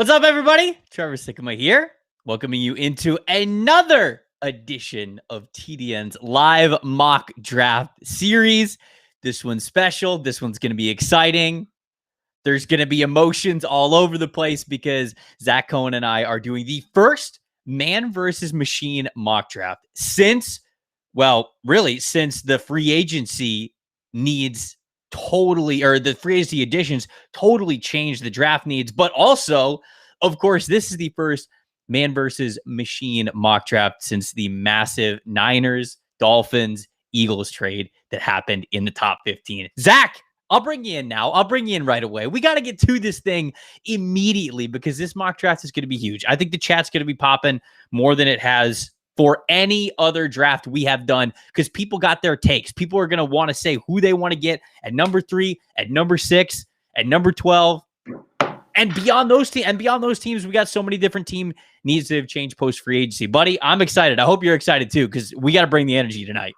What's up, everybody? Trevor Sikkema here, welcoming you into another edition of TDN's live mock draft series. This one's special. This one's going to be exciting. There's going to be emotions all over the place because Zach Cohen and I are doing the first man versus machine mock draft since the free agency needs the free agency additions totally changed the draft needs. But also, of course, this is the first man versus machine mock draft since the massive Niners, Dolphins, Eagles trade that happened in the top 15. Zach, I'll bring you in now. I'll bring you in right away. We got to get to this thing immediately because this mock draft is going to be huge. I think the chat's going to be popping more than it has for any other draft we have done because people got their takes. People are going to want to say who they want to get at number 3, at number 6, at number 12. And beyond those teams, we got so many different team needs that have changed post free agency. Buddy, I'm excited. I hope you're excited too because we got to bring the energy tonight.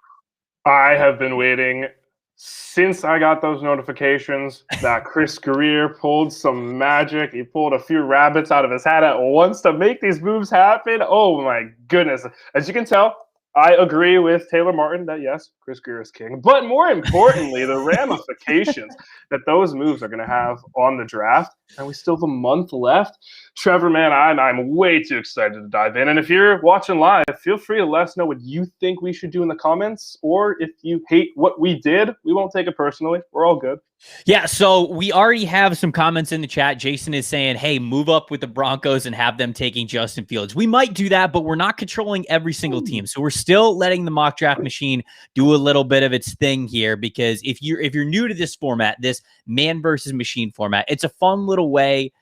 I have been waiting since I got those notifications that Chris Greer pulled some magic. He pulled a few rabbits out of his hat at once to make these moves happen. Oh my goodness. As you can tell, I agree with Taylor Martin that yes, Chris Greer is king. But more importantly, the ramifications that those moves are going to have on the draft. And we still have a month left. Trevor, man, I'm way too excited to dive in. And if you're watching live, feel free to let us know what you think we should do in the comments. Or if you hate what we did, we won't take it personally. We're all good. Yeah, so we already have some comments in the chat. Jason is saying, hey, move up with the Broncos and have them taking Justin Fields. We might do that, but we're not controlling every single team. So we're still letting the mock draft machine do a little bit of its thing here because if you're new to this format, this man versus machine format, it's a fun little way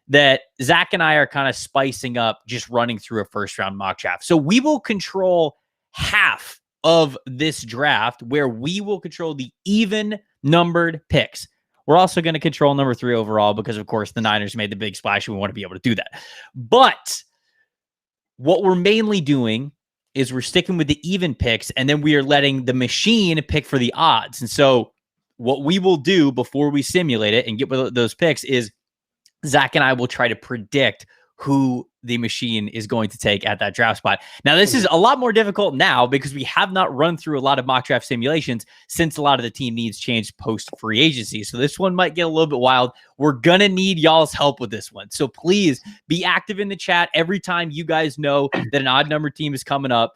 that Zach and I are kind of spicing up just running through a first round mock draft. So we will control half of this draft where we will control the even numbered picks. We're also going to control number 3 overall because, of course, the Niners made the big splash and we want to be able to do that. But what we're mainly doing is we're sticking with the even picks and then we are letting the machine pick for the odds. And so what we will do before we simulate it and get those picks is Zach and I will try to predict who the machine is going to take at that draft spot. Now, this is a lot more difficult now because we have not run through a lot of mock draft simulations since a lot of the team needs changed post free agency. So this one might get a little bit wild. We're going to need y'all's help with this one. So please be active in the chat. Every time you guys know that an odd number team is coming up,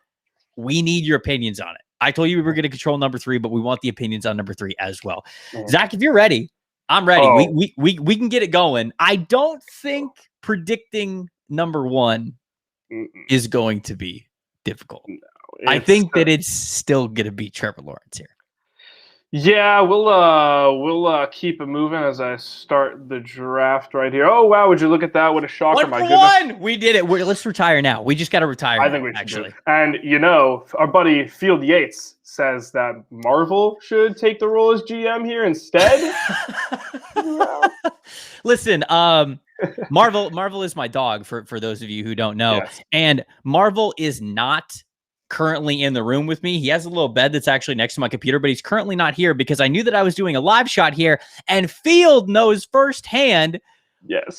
we need your opinions on it. I told you we were going to control number 3, but we want the opinions on number 3 as well. Zach, if you're ready, I'm ready. Oh. We can get it going. I don't think predicting number 1 is going to be difficult. No, I think that it's still going to be Trevor Lawrence here. Yeah, we'll keep it moving as I start the draft right here. Oh wow, would you look at that? What a shocker! My goodness, we did it. Let's retire now. We just got to retire. I think we should actually. And our buddy Field Yates says that Marvel should take the role as GM here instead. Listen, Marvel is my dog for those of you who don't know. Yes. And Marvel is not currently in the room with me. He has a little bed that's actually next to my computer, but he's currently not here because I knew that I was doing a live shot here and Field knows firsthand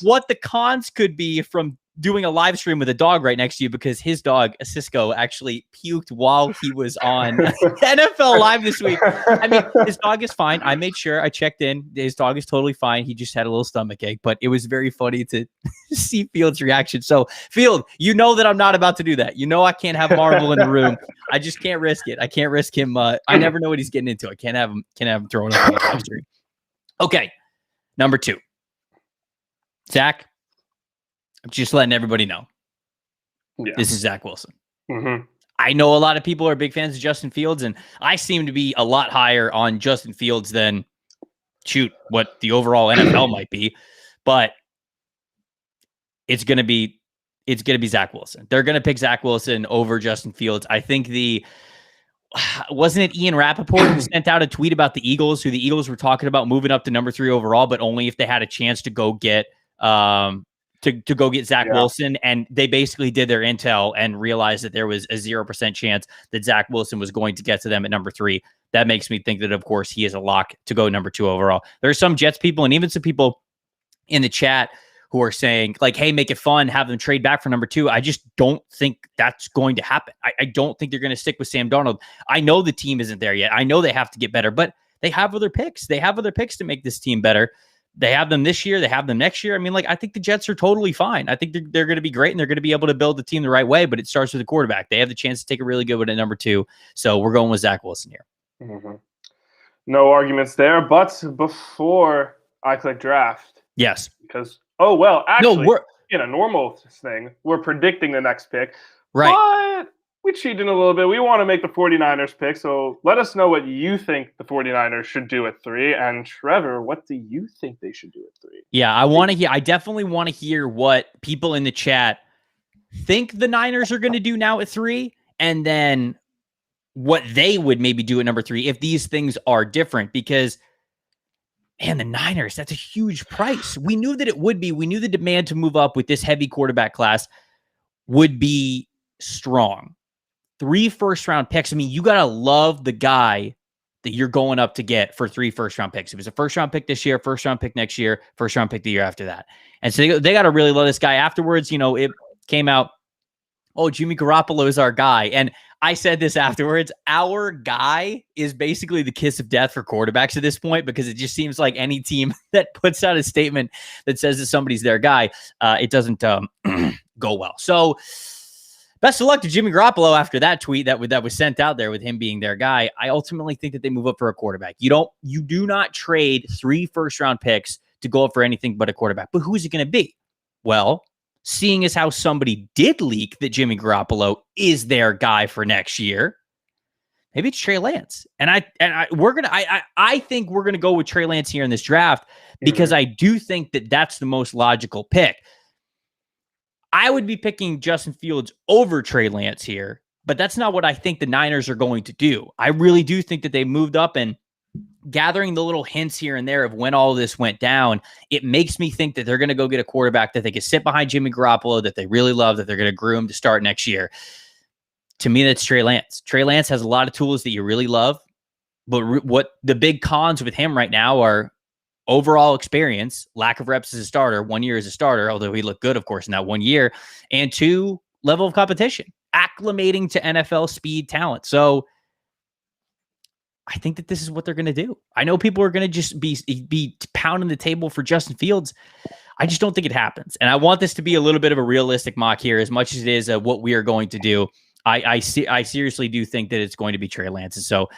what the cons could be from doing a live stream with a dog right next to you because his dog, Cisco, actually puked while he was on NFL Live this week. I mean, his dog is fine. I made sure I checked in. His dog is totally fine. He just had a little stomach ache, but it was very funny to see Field's reaction. So, Field, you know that I'm not about to do that. You know I can't have Marvel in the room. I just can't risk it. I can't risk him. I never know what he's getting into. I can't have him throwing up on the live stream. Okay, number 2. Zach, I'm just letting everybody know. Yeah. This is Zach Wilson. Mm-hmm. I know a lot of people are big fans of Justin Fields, and I seem to be a lot higher on Justin Fields than, what the overall NFL might be. But it's going to be Zach Wilson. They're going to pick Zach Wilson over Justin Fields. I think wasn't it Ian Rappaport who sent out a tweet about the Eagles, who the Eagles were talking about moving up to number 3 overall, but only if they had a chance to go get to go get Zach Wilson. And they basically did their intel and realized that there was a 0% chance that Zach Wilson was going to get to them at number 3. That makes me think that, of course, he is a lock to go number 2 overall. There are some Jets people and even some people in the chat who are saying like, hey, make it fun, have them trade back for number 2. I just don't think that's going to happen. I don't think they're going to stick with Sam Darnold. I know the team isn't there yet. I know they have to get better, but they have other picks. They have other picks to make this team better. They have them this year. They have them next year. I mean, like, I think the Jets are totally fine. I think they're going to be great, and they're going to be able to build the team the right way, but it starts with the quarterback. They have the chance to take a really good one at number 2. So we're going with Zach Wilson here. Mm-hmm. No arguments there. But before I click draft. Yes. Because, actually, no, in a normal thing, we're predicting the next pick. Right. But we cheated a little bit. We want to make the 49ers pick. So let us know what you think the 49ers should do at 3. And Trevor, what do you think they should do at 3? Yeah, I definitely want to hear what people in the chat think the Niners are going to do now at 3, and then what they would maybe do at number 3 if these things are different, because man, the Niners, that's a huge price. We knew that it would be. We knew the demand to move up with this heavy quarterback class would be strong. 3 first-round picks. I mean, you got to love the guy that you're going up to get for 3 first-round picks. It was a first-round pick this year, first-round pick next year, first-round pick the year after that. And so they got to really love this guy. Afterwards, it came out, Jimmy Garoppolo is our guy. And I said this afterwards, our guy is basically the kiss of death for quarterbacks at this point, because it just seems like any team that puts out a statement that says that somebody's their guy, it doesn't go well. So best of luck to Jimmy Garoppolo after that tweet that was sent out there with him being their guy. I ultimately think that they move up for a quarterback. You do not trade 3 first-round picks to go up for anything but a quarterback. But who is it going to be? Well, seeing as how somebody did leak that Jimmy Garoppolo is their guy for next year, maybe it's Trey Lance. And I think we're gonna go with Trey Lance here in this draft, because I do think that that's the most logical pick. I would be picking Justin Fields over Trey Lance here, but that's not what I think the Niners are going to do. I really do think that they moved up, and gathering the little hints here and there of when all this went down, it makes me think that they're going to go get a quarterback that they can sit behind Jimmy Garoppolo, that they really love, that they're going to groom to start next year. To me, that's Trey Lance. Trey Lance has a lot of tools that you really love, but what the big cons with him right now are overall experience, lack of reps as a starter, 1 year as a starter, although he looked good, of course, in that 1 year, and 2, level of competition, acclimating to NFL speed talent. So I think that this is what they're going to do. I know people are going to just be pounding the table for Justin Fields. I just don't think it happens. And I want this to be a little bit of a realistic mock here, as much as it is what we are going to do. I seriously do think that it's going to be Trey Lance. And so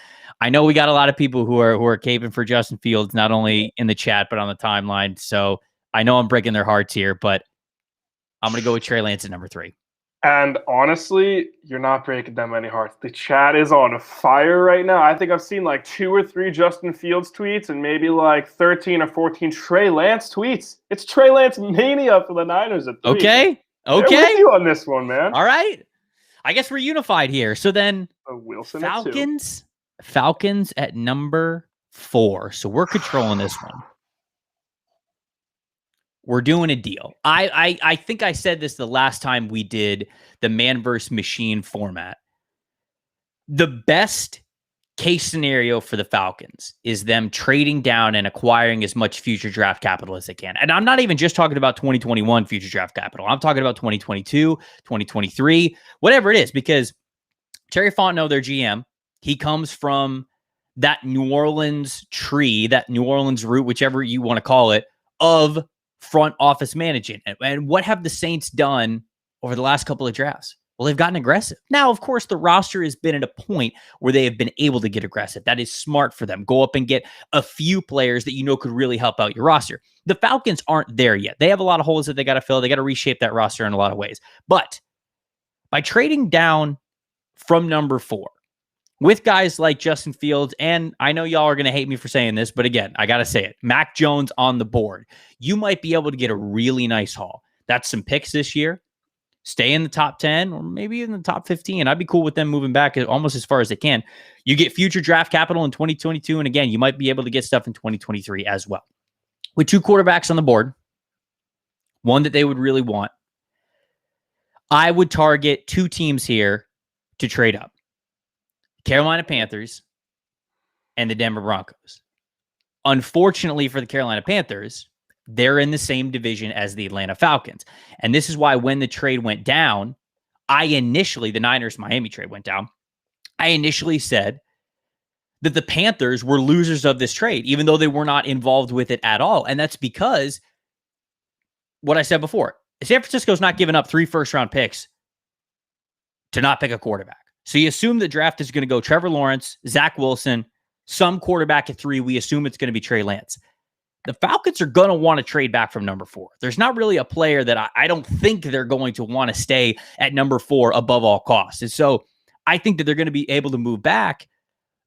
I know we got a lot of people who are caping for Justin Fields, not only in the chat, but on the timeline. So I know I'm breaking their hearts here, but I'm going to go with Trey Lance at number 3. And honestly, you're not breaking that many hearts. The chat is on fire right now. I think I've seen like 2 or 3 Justin Fields tweets and maybe like 13 or 14 Trey Lance tweets. It's Trey Lance mania for the Niners at 3. Okay. They're with you on this one, man. All right. I guess we're unified here. So then Wilson Falcons at number 4. So we're controlling this one. We're doing a deal. I think I said this the last time we did the man versus machine format. The best case scenario for the Falcons is them trading down and acquiring as much future draft capital as they can. And I'm not even just talking about 2021 future draft capital. I'm talking about 2022, 2023, whatever it is, because Terry Fontenot, their GM, he comes from that New Orleans tree, that New Orleans root, whichever you want to call it, of front office management. And what have the Saints done over the last couple of drafts? Well, they've gotten aggressive. Now, of course, the roster has been at a point where they have been able to get aggressive. That is smart for them. Go up and get a few players that you know could really help out your roster. The Falcons aren't there yet. They have a lot of holes that they got to fill. They got to reshape that roster in a lot of ways. But by trading down from number 4, with guys like Justin Fields, and I know y'all are going to hate me for saying this, but again, I got to say it, Mac Jones on the board, you might be able to get a really nice haul. That's some picks this year. Stay in the top 10 or maybe in the top 15. I'd be cool with them moving back almost as far as they can. You get future draft capital in 2022, and again, you might be able to get stuff in 2023 as well. With 2 quarterbacks on the board, one that they would really want, I would target 2 teams here to trade up. Carolina Panthers and the Denver Broncos. Unfortunately for the Carolina Panthers, they're in the same division as the Atlanta Falcons. And this is why when the trade went down, the Niners-Miami trade went down, I initially said that the Panthers were losers of this trade, even though they were not involved with it at all. And that's because what I said before, San Francisco's not giving up 3 first-round picks to not pick a quarterback. So you assume the draft is going to go Trevor Lawrence, Zach Wilson, some quarterback at 3. We assume it's going to be Trey Lance. The Falcons are going to want to trade back from number 4. There's not really a player that I don't think they're going to want to stay at number 4 above all costs. And so I think that they're going to be able to move back.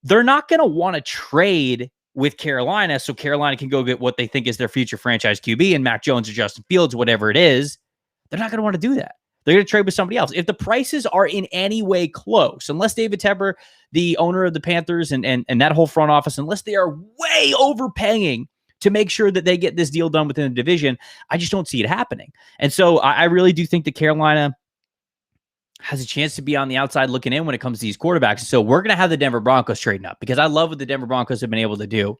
They're not going to want to trade with Carolina so Carolina can go get what they think is their future franchise QB and Mac Jones or Justin Fields, whatever it is. They're not going to want to do that. They're going to trade with somebody else. If the prices are in any way close, unless David Tepper, the owner of the Panthers and that whole front office, unless they are way overpaying to make sure that they get this deal done within the division, I just don't see it happening. And so I really do think that Carolina has a chance to be on the outside looking in when it comes to these quarterbacks. So we're going to have the Denver Broncos trading up because I love what the Denver Broncos have been able to do.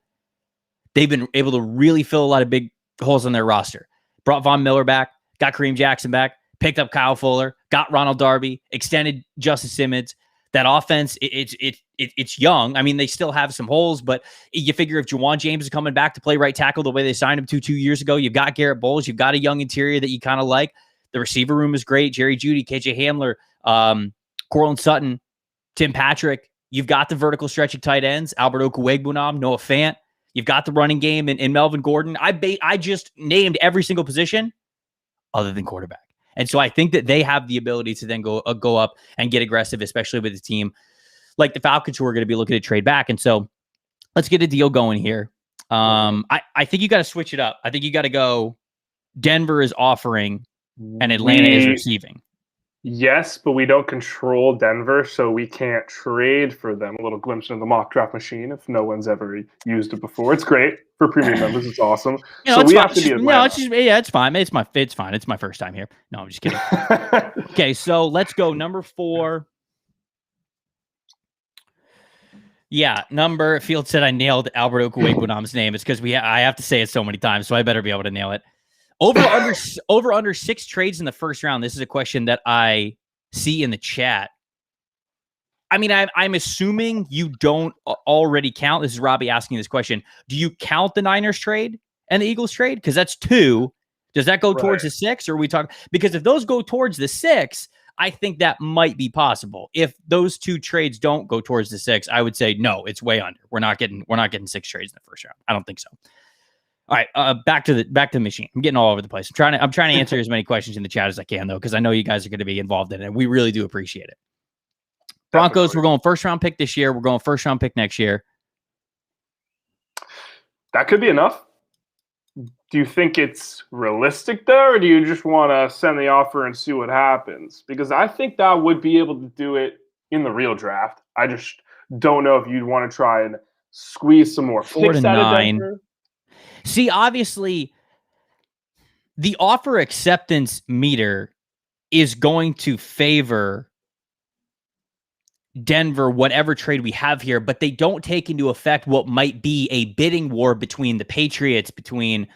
They've been able to really fill a lot of big holes on their roster. Brought Von Miller back, got Kareem Jackson back, picked up Kyle Fuller, got Ronald Darby, extended Justice Simmons. That offense, it's young. I mean, they still have some holes, but you figure if Juwan James is coming back to play right tackle the way they signed him to 2 years ago, you've got Garrett Bowles, you've got a young interior that you kind of like. The receiver room is great. Jerry Jeudy, KJ Hamler, Cortland Sutton, Tim Patrick. You've got the vertical stretching tight ends, Albert Okwuegbunam, Noah Fant. You've got the running game in Melvin Gordon. I just named every single position other than quarterback. And so I think that they have the ability to then go up and get aggressive, especially with a team like the Falcons who are going to be looking to trade back. And so let's get a deal going here. I think you got to switch it up. I think you got to go Denver is offering and Atlanta is receiving. Yes, but we don't control Denver, so we can't trade for them. A little glimpse into the mock draft machine if no one's ever used it before. It's great for premium members. It's awesome. So we have to be Atlanta. It's fine. It's fine. It's my first time here. No, I'm just kidding. Okay, so let's go number 4. Yeah, Field said I nailed Albert Okwuegbunam's name. It's because I have to say it so many times, so I better be able to nail it. Over under 6 trades in the first round. This is a question that I see in the chat. I mean, I'm assuming you don't already count. This is Robbie asking this question. Do you count the Niners trade and the Eagles trade? Because that's 2. Does that go towards the 6? Or are we talking? Because if those go towards the 6, I think that might be possible. If those 2 trades don't go towards the 6, I would say no, it's way under. We're not getting 6 trades in the first round. I don't think so. All right, back to the machine. I'm getting all over the place. I'm trying to answer as many questions in the chat as I can, though, because I know you guys are going to be involved in it, and we really do appreciate it. Broncos, We're going first-round pick this year. We're going first-round pick next year. That could be enough. Do you think it's realistic, though, or do you just want to send the offer and see what happens? Because I think that would be able to do it in the real draft. I just don't know if you'd want to try and squeeze some more 4 to 9. See, obviously, the offer acceptance meter is going to favor Denver, whatever trade we have here, but they don't take into effect what might be a bidding war between the Patriots, between,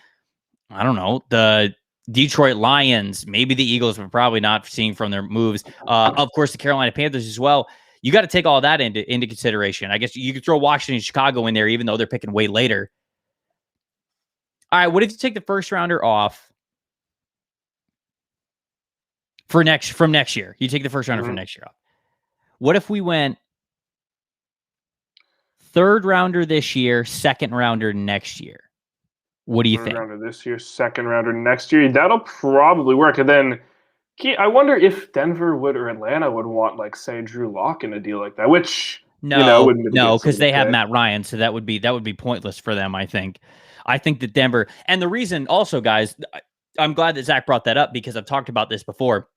I don't know, the Detroit Lions, maybe the Eagles, we're probably not seeing from their moves. Of course, the Carolina Panthers as well. You got to take all that into consideration. I guess you could throw Washington and Chicago in there, even though they're picking way later. All right, what if you take the first rounder off from next year? You take the first rounder from next year off. What if we went 3rd rounder this year, 2nd rounder next year? What do you think? 3rd rounder this year, 2nd rounder next year. That'll probably work. And then I wonder if Denver would or Atlanta would want, like, say, Drew Lock in a deal like that, which no, because they have Matt Ryan, so that would be pointless for them, I think. I think that Denver, and the reason also, guys, I'm glad that Zach brought that up because I've talked about this before.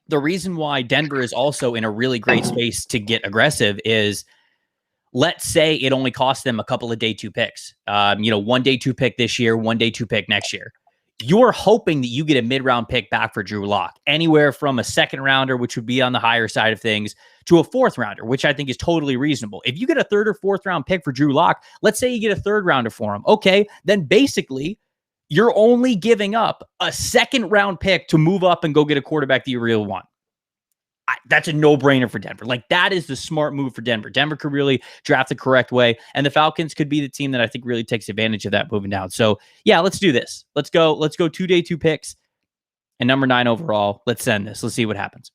The reason why Denver is also in a really great space to get aggressive is, let's say it only costs them a couple of day 2 picks. 1 day 2 pick this year, 1 day 2 pick next year. You're hoping that you get a mid-round pick back for Drew Lock, anywhere from a 2nd rounder, which would be on the higher side of things, to a 4th rounder, which I think is totally reasonable. If you get a 3rd or 4th round pick for Drew Lock, let's say you get a 3rd rounder for him. Okay, then basically you're only giving up a second-round pick to move up and go get a quarterback that you really want. That's a no-brainer for Denver. Like, that is the smart move for Denver. Denver could really draft the correct way, and the Falcons could be the team that I think really takes advantage of that moving down. So, yeah, let's do this. Let's go 2-day 2 picks and number 9 overall. Let's send this. Let's see what happens.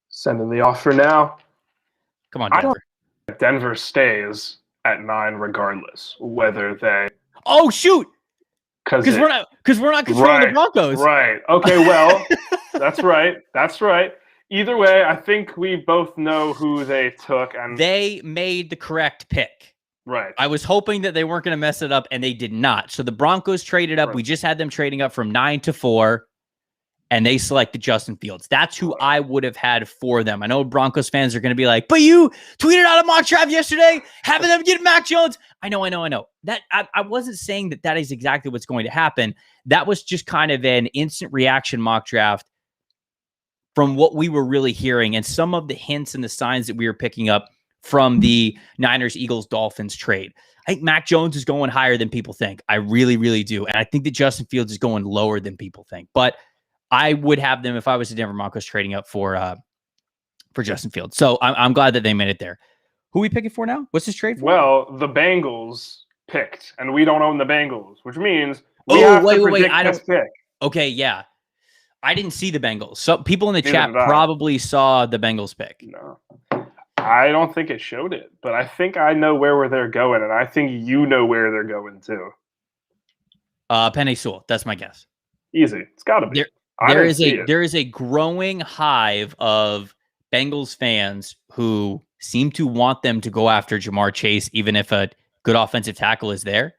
Sending the offer now. Come on, Denver. Denver stays at 9 regardless, whether they... Oh, shoot! Because we're not controlling the Broncos. Right. Okay, well, that's right. That's right. Either way, I think we both know who they took. And they made the correct pick. Right. I was hoping that they weren't going to mess it up, and they did not. So the Broncos traded up. Right. We just had them trading up from 9 to 4, and they selected Justin Fields. That's who I would have had for them. I know Broncos fans are going to be like, but you tweeted out a mock draft yesterday, having them get Mac Jones. I know. That I wasn't saying that is exactly what's going to happen. That was just kind of an instant reaction mock draft from what we were really hearing and some of the hints and the signs that we were picking up from the Niners, Eagles, Dolphins trade. I think Mac Jones is going higher than people think. I really, really do. And I think that Justin Fields is going lower than people think. But I would have them if I was the Denver Broncos trading up for Justin Fields. So I'm glad that they made it there. Who are we picking for now? What's this trade for? Well, the Bengals picked, and we don't own the Bengals, which means we have to predict this pick. Okay, yeah. I didn't see the Bengals. So people in the chat probably saw the Bengals pick. No. I don't think it showed it, but I think I know where they're going, and I think you know where they're going too. Penei Sewell. That's my guess. Easy. It's got to be. There is a growing hive of Bengals fans who seem to want them to go after Jamar Chase, even if a good offensive tackle is there.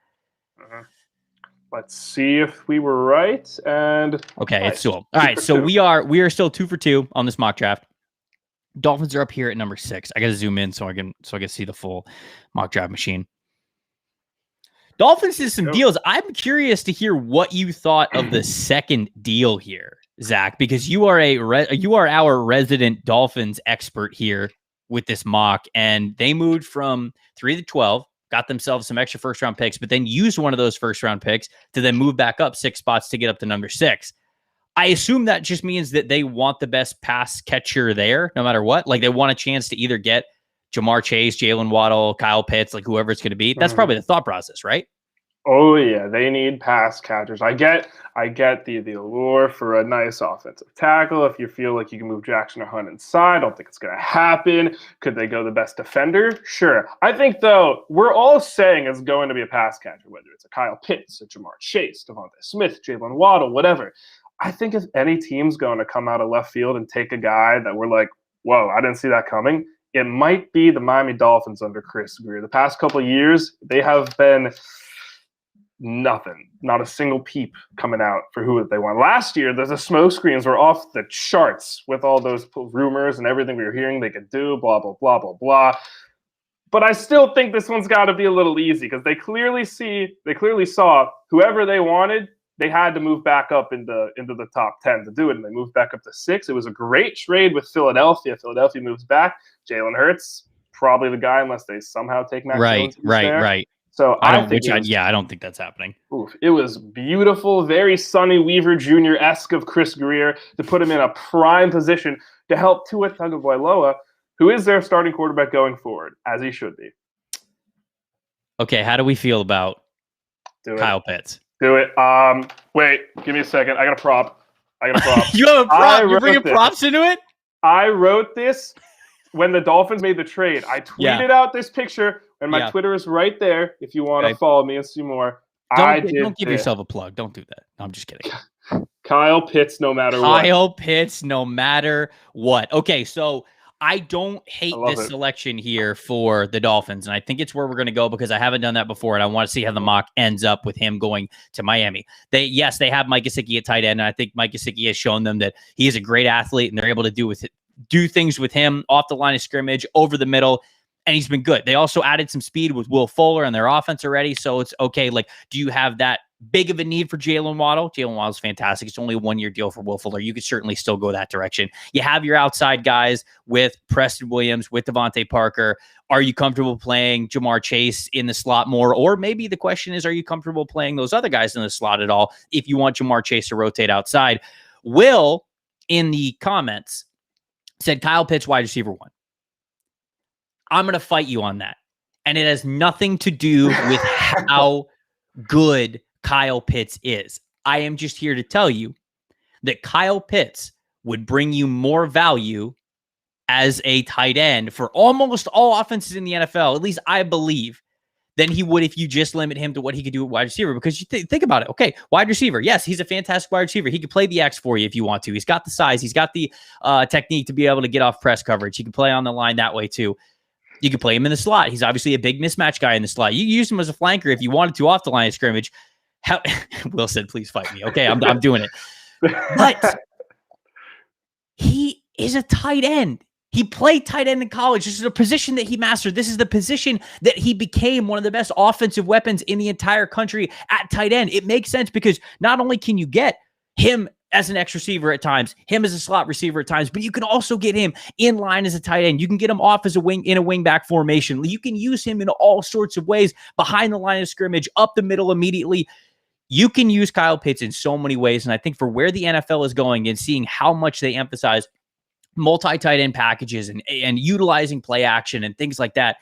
Let's see if we were right. And okay, it's Sewell. All right, so we are still 2 for 2 on this mock draft. Dolphins are up here at number 6. I got to zoom in so I can see the full mock draft machine. Dolphins did some deals. I'm curious to hear what you thought of the second deal here, Zach, because you are our resident Dolphins expert here with this mock, and they moved from 3 to 12, got themselves some extra first-round picks, but then used one of those first-round picks to then move back up 6 spots to get up to number 6. I assume that just means that they want the best pass catcher there, no matter what. Like, they want a chance to either get Jamar Chase, Jalen Waddle, Kyle Pitts, like whoever it's going to be. That's probably the thought process, right? Oh yeah, they need pass catchers. I get the allure for a nice offensive tackle. If you feel like you can move Jackson or Hunt inside, I don't think it's going to happen. Could they go the best defender? Sure. I think though we're all saying it's going to be a pass catcher, whether it's a Kyle Pitts, a Jamar Chase, Devontae Smith, Jalen Waddle, whatever. I think if any team's going to come out of left field and take a guy that we're like, whoa, I didn't see that coming, it might be the Miami Dolphins under Chris Grier. The past couple of years, they have been nothing, not a single peep coming out for who they want. Last year, the smoke screens were off the charts with all those rumors and everything we were hearing they could do, blah, blah, blah, blah, blah. But I still think this one's got to be a little easy because they clearly saw whoever they wanted, they had to move back up into the top 10 to do it, and they moved back up to 6. It was a great trade with Philadelphia. Philadelphia moves back. Jalen Hurts, probably the guy unless they somehow take Mac Jones. Right. So I don't think that's happening. It was beautiful, very Sonny Weaver Jr.-esque of Chris Grier to put him in a prime position to help Tua Tagovailoa, who is their starting quarterback going forward, as he should be. Okay, how do we feel about Kyle Pitts? Do it. Wait, give me a second. I got a prop. You have a prop? You're bringing props into it? I wrote this when the Dolphins made the trade. I tweeted out this picture. And my Twitter is right there if you want to follow me and see more. Don't give yourself a plug. Don't do that. No, I'm just kidding. Kyle Pitts, no matter what. Kyle Pitts, no matter what. Okay, so I don't hate this selection here for the Dolphins, and I think it's where we're going to go because I haven't done that before, and I want to see how the mock ends up with him going to Miami. They have Mike Gesicki at tight end, and I think Mike Gesicki has shown them that he is a great athlete, and they're able to do things with him off the line of scrimmage, over the middle. And he's been good. They also added some speed with Will Fuller on their offense already. So it's okay. Like, do you have that big of a need for Jalen Waddle. Jalen Waddle's fantastic. It's only a 1-year deal for Will Fuller. You could certainly still go that direction. You have your outside guys with Preston Williams, with Devontae Parker. Are you comfortable playing Jamar Chase in the slot more? Or maybe the question is, are you comfortable playing those other guys in the slot at all if you want Jamar Chase to rotate outside? Will, in the comments, said Kyle Pitts, wide receiver 1. I'm going to fight you on that. And it has nothing to do with how good Kyle Pitts is. I am just here to tell you that Kyle Pitts would bring you more value as a tight end for almost all offenses in the NFL, at least I believe, than he would if you just limit him to what he could do at wide receiver. Because you think about it. Okay, wide receiver. Yes, he's a fantastic wide receiver. He can play the X for you if you want to. He's got the size. He's got the technique to be able to get off press coverage. He can play on the line that way too. You can play him in the slot. He's obviously a big mismatch guy in the slot. You use him as a flanker if you wanted to off the line of scrimmage. Will said, please fight me. Okay, I'm doing it. But he is a tight end. He played tight end in college. This is a position that he mastered. This is the position that he became one of the best offensive weapons in the entire country at tight end. It makes sense because not only can you get him as an X receiver at times, him as a slot receiver at times, but you can also get him in line as a tight end. You can get him off as a wing in a wing back formation. You can use him in all sorts of ways behind the line of scrimmage, up the middle immediately. You can use Kyle Pitts in so many ways. And I think for where the NFL is going and seeing how much they emphasize multi-tight end packages and utilizing play action and things like that,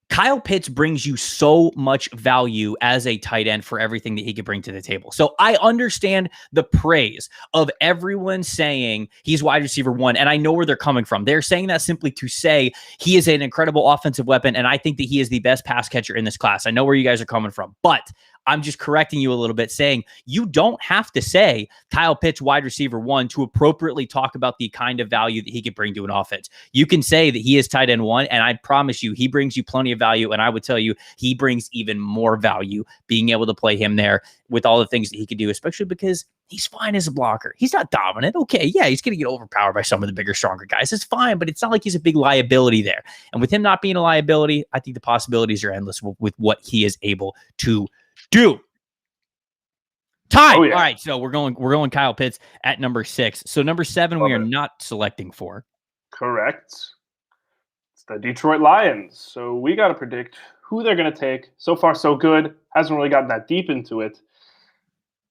Kyle Pitts brings you so much value as a tight end for everything that he could bring to the table. So I understand the praise of everyone saying he's wide receiver 1, and I know where they're coming from. They're saying that simply to say he is an incredible offensive weapon, and I think that he is the best pass catcher in this class. I know where you guys are coming from, but I'm just correcting you a little bit, saying you don't have to say Kyle Pitts wide receiver 1 to appropriately talk about the kind of value that he could bring to an offense. You can say that he is tight end 1, and I promise you he brings you plenty of value, and I would tell you he brings even more value being able to play him there with all the things that he could do, especially because he's fine as a blocker. He's not dominant. Okay, yeah, he's going to get overpowered by some of the bigger, stronger guys. It's fine, but it's not like he's a big liability there. And with him not being a liability, I think the possibilities are endless with what he is able to do. Time. Oh, yeah. All right, so we're going Kyle Pitts at number 6. So number 7, we are not selecting for. Correct. It's the Detroit Lions. So we got to predict who they're going to take. So far, so good. Hasn't really gotten that deep into it,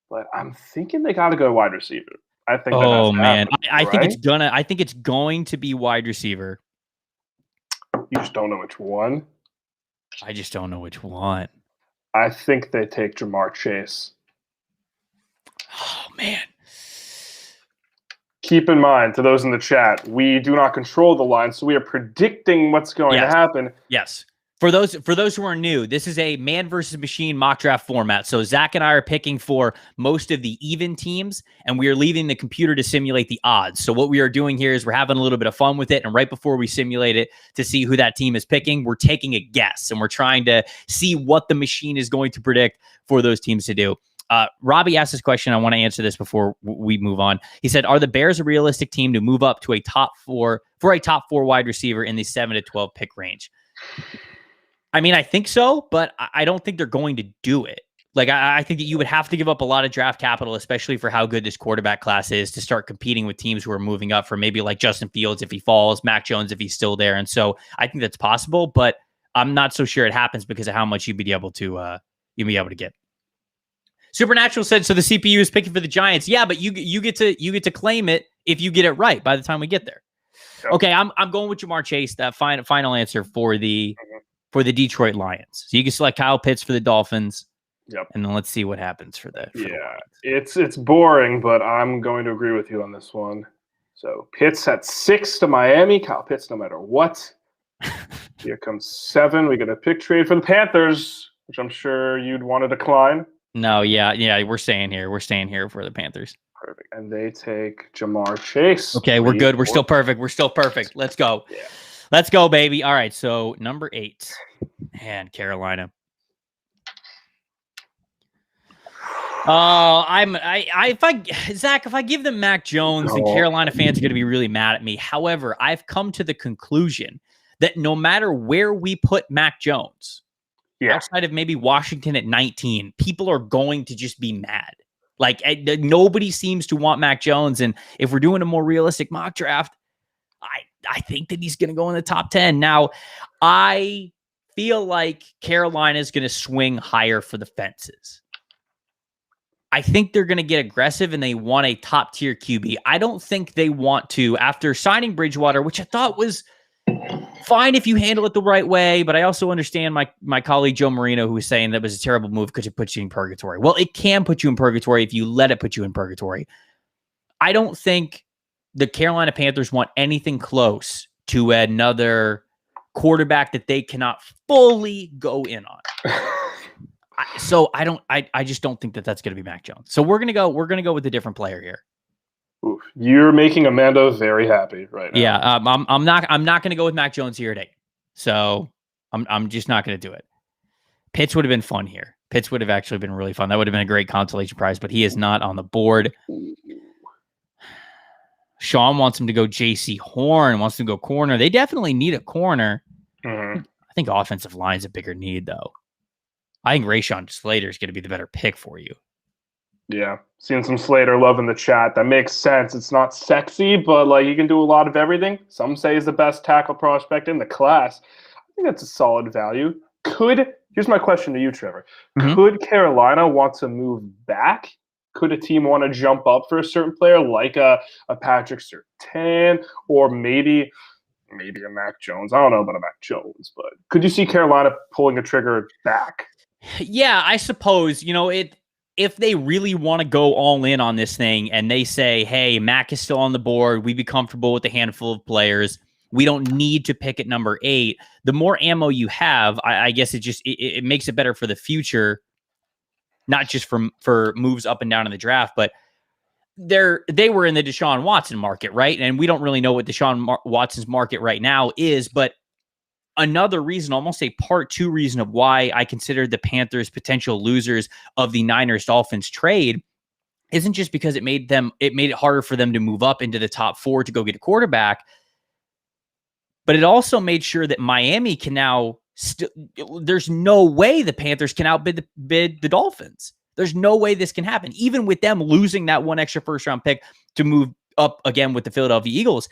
but I'm thinking they got to go wide receiver. I think. Oh man, I think it's gonna. I think it's going to be wide receiver. You just don't know which one. I just don't know which one. I think they take Jamar Chase. Oh, man. Keep in mind, to those in the chat, we do not control the line, so we are predicting what's going to happen. Yes. For those who are new, this is a man versus machine mock draft format. So Zach and I are picking for most of the even teams, and we are leaving the computer to simulate the odds. So what we are doing here is we're having a little bit of fun with it, and right before we simulate it to see who that team is picking, we're taking a guess, and we're trying to see what the machine is going to predict for those teams to do. Robbie asked this question. I want to answer this before we move on. He said, are the Bears a realistic team to move up to a top 4 wide receiver in the 7 to 12 pick range? I mean, I think so, but I don't think they're going to do it. Like, I think that you would have to give up a lot of draft capital, especially for how good this quarterback class is, to start competing with teams who are moving up for maybe like Justin Fields if he falls, Mac Jones if he's still there. And so I think that's possible, but I'm not so sure it happens because of how much you'd be able to get. Supernatural said, so the CPU is picking for the Giants. Yeah, but you get to claim it if you get it right by the time we get there. Yep. Okay, I'm going with Jamar Chase. That final answer for the Detroit Lions. So you can select Kyle Pitts for the Dolphins. Yep. And then let's see what happens for the it's boring, but I'm going to agree with you on this one. So Pitts at 6 to Miami. Kyle Pitts, no matter what. Here comes 7. We get a pick trade for the Panthers, which I'm sure you'd want to decline. No, yeah, we're staying here. We're staying here for the Panthers. Perfect. And they take Jamar Chase. Okay, we're good. We're still perfect. Let's go. Yeah. Let's go, baby. All right, so number 8. And Carolina. Oh, if I give them Mac Jones, then Carolina fans are going to be really mad at me. However, I've come to the conclusion that no matter where we put Mac Jones, outside of maybe Washington at 19, people are going to just be mad. Like, nobody seems to want Mac Jones. And if we're doing a more realistic mock draft, I think that he's going to go in the top 10. Now, I feel like Carolina is going to swing higher for the fences. I think they're going to get aggressive and they want a top tier QB. I don't think they want to, after signing Bridgewater, which I thought was fine if you handle it the right way, but I also understand my colleague Joe Marino, who was saying that was a terrible move because it puts you in purgatory. Well, it can put you in purgatory if you let it put you in purgatory. I don't think the Carolina Panthers want anything close to another quarterback that they cannot fully go in on. So I just don't think that that's going to be Mac Jones. So we're going to go with a different player here. Oof, you're making Amanda very happy right now. Yeah, I'm not going to go with Mac Jones here today. So I'm just not going to do it. Pitts would have been fun here. Pitts would have actually been really fun. That would have been a great consolation prize, but he is not on the board. Sean wants him to go JC Horn, wants him to go corner. They definitely need a corner. I think offensive line is a bigger need, though. I think Rashawn Slater is going to be the better pick for you. Yeah, seeing some Slater love in the chat. That makes sense. It's not sexy, but like he can do a lot of everything. Some say he's the best tackle prospect in the class. I think that's a solid value. Here's my question to you, Trevor. Could Carolina want to move back? Could a team want to jump up for a certain player like a Patrick Surtain or maybe a Mac Jones? I don't know about a Mac Jones, but could you see Carolina pulling a trigger back? Yeah, I suppose, if they really want to go all in on this thing and they say, hey, Mac is still on the board, we'd be comfortable with a handful of players, we don't need to pick at number 8. The more ammo you have, I guess it makes it better for the future, not just for moves up and down in the draft, but they were in the Deshaun Watson market, right? And we don't really know what Deshaun Watson's market right now is, but another reason, almost a part 2 reason of why I considered the Panthers potential losers of the Niners-Dolphins trade isn't just because it made it harder for them to move up into the top 4 to go get a quarterback, but it also made sure that Miami can now there's no way the Panthers can outbid the Dolphins. There's no way this can happen. Even with them losing that one extra first round pick to move up again with the Philadelphia Eagles,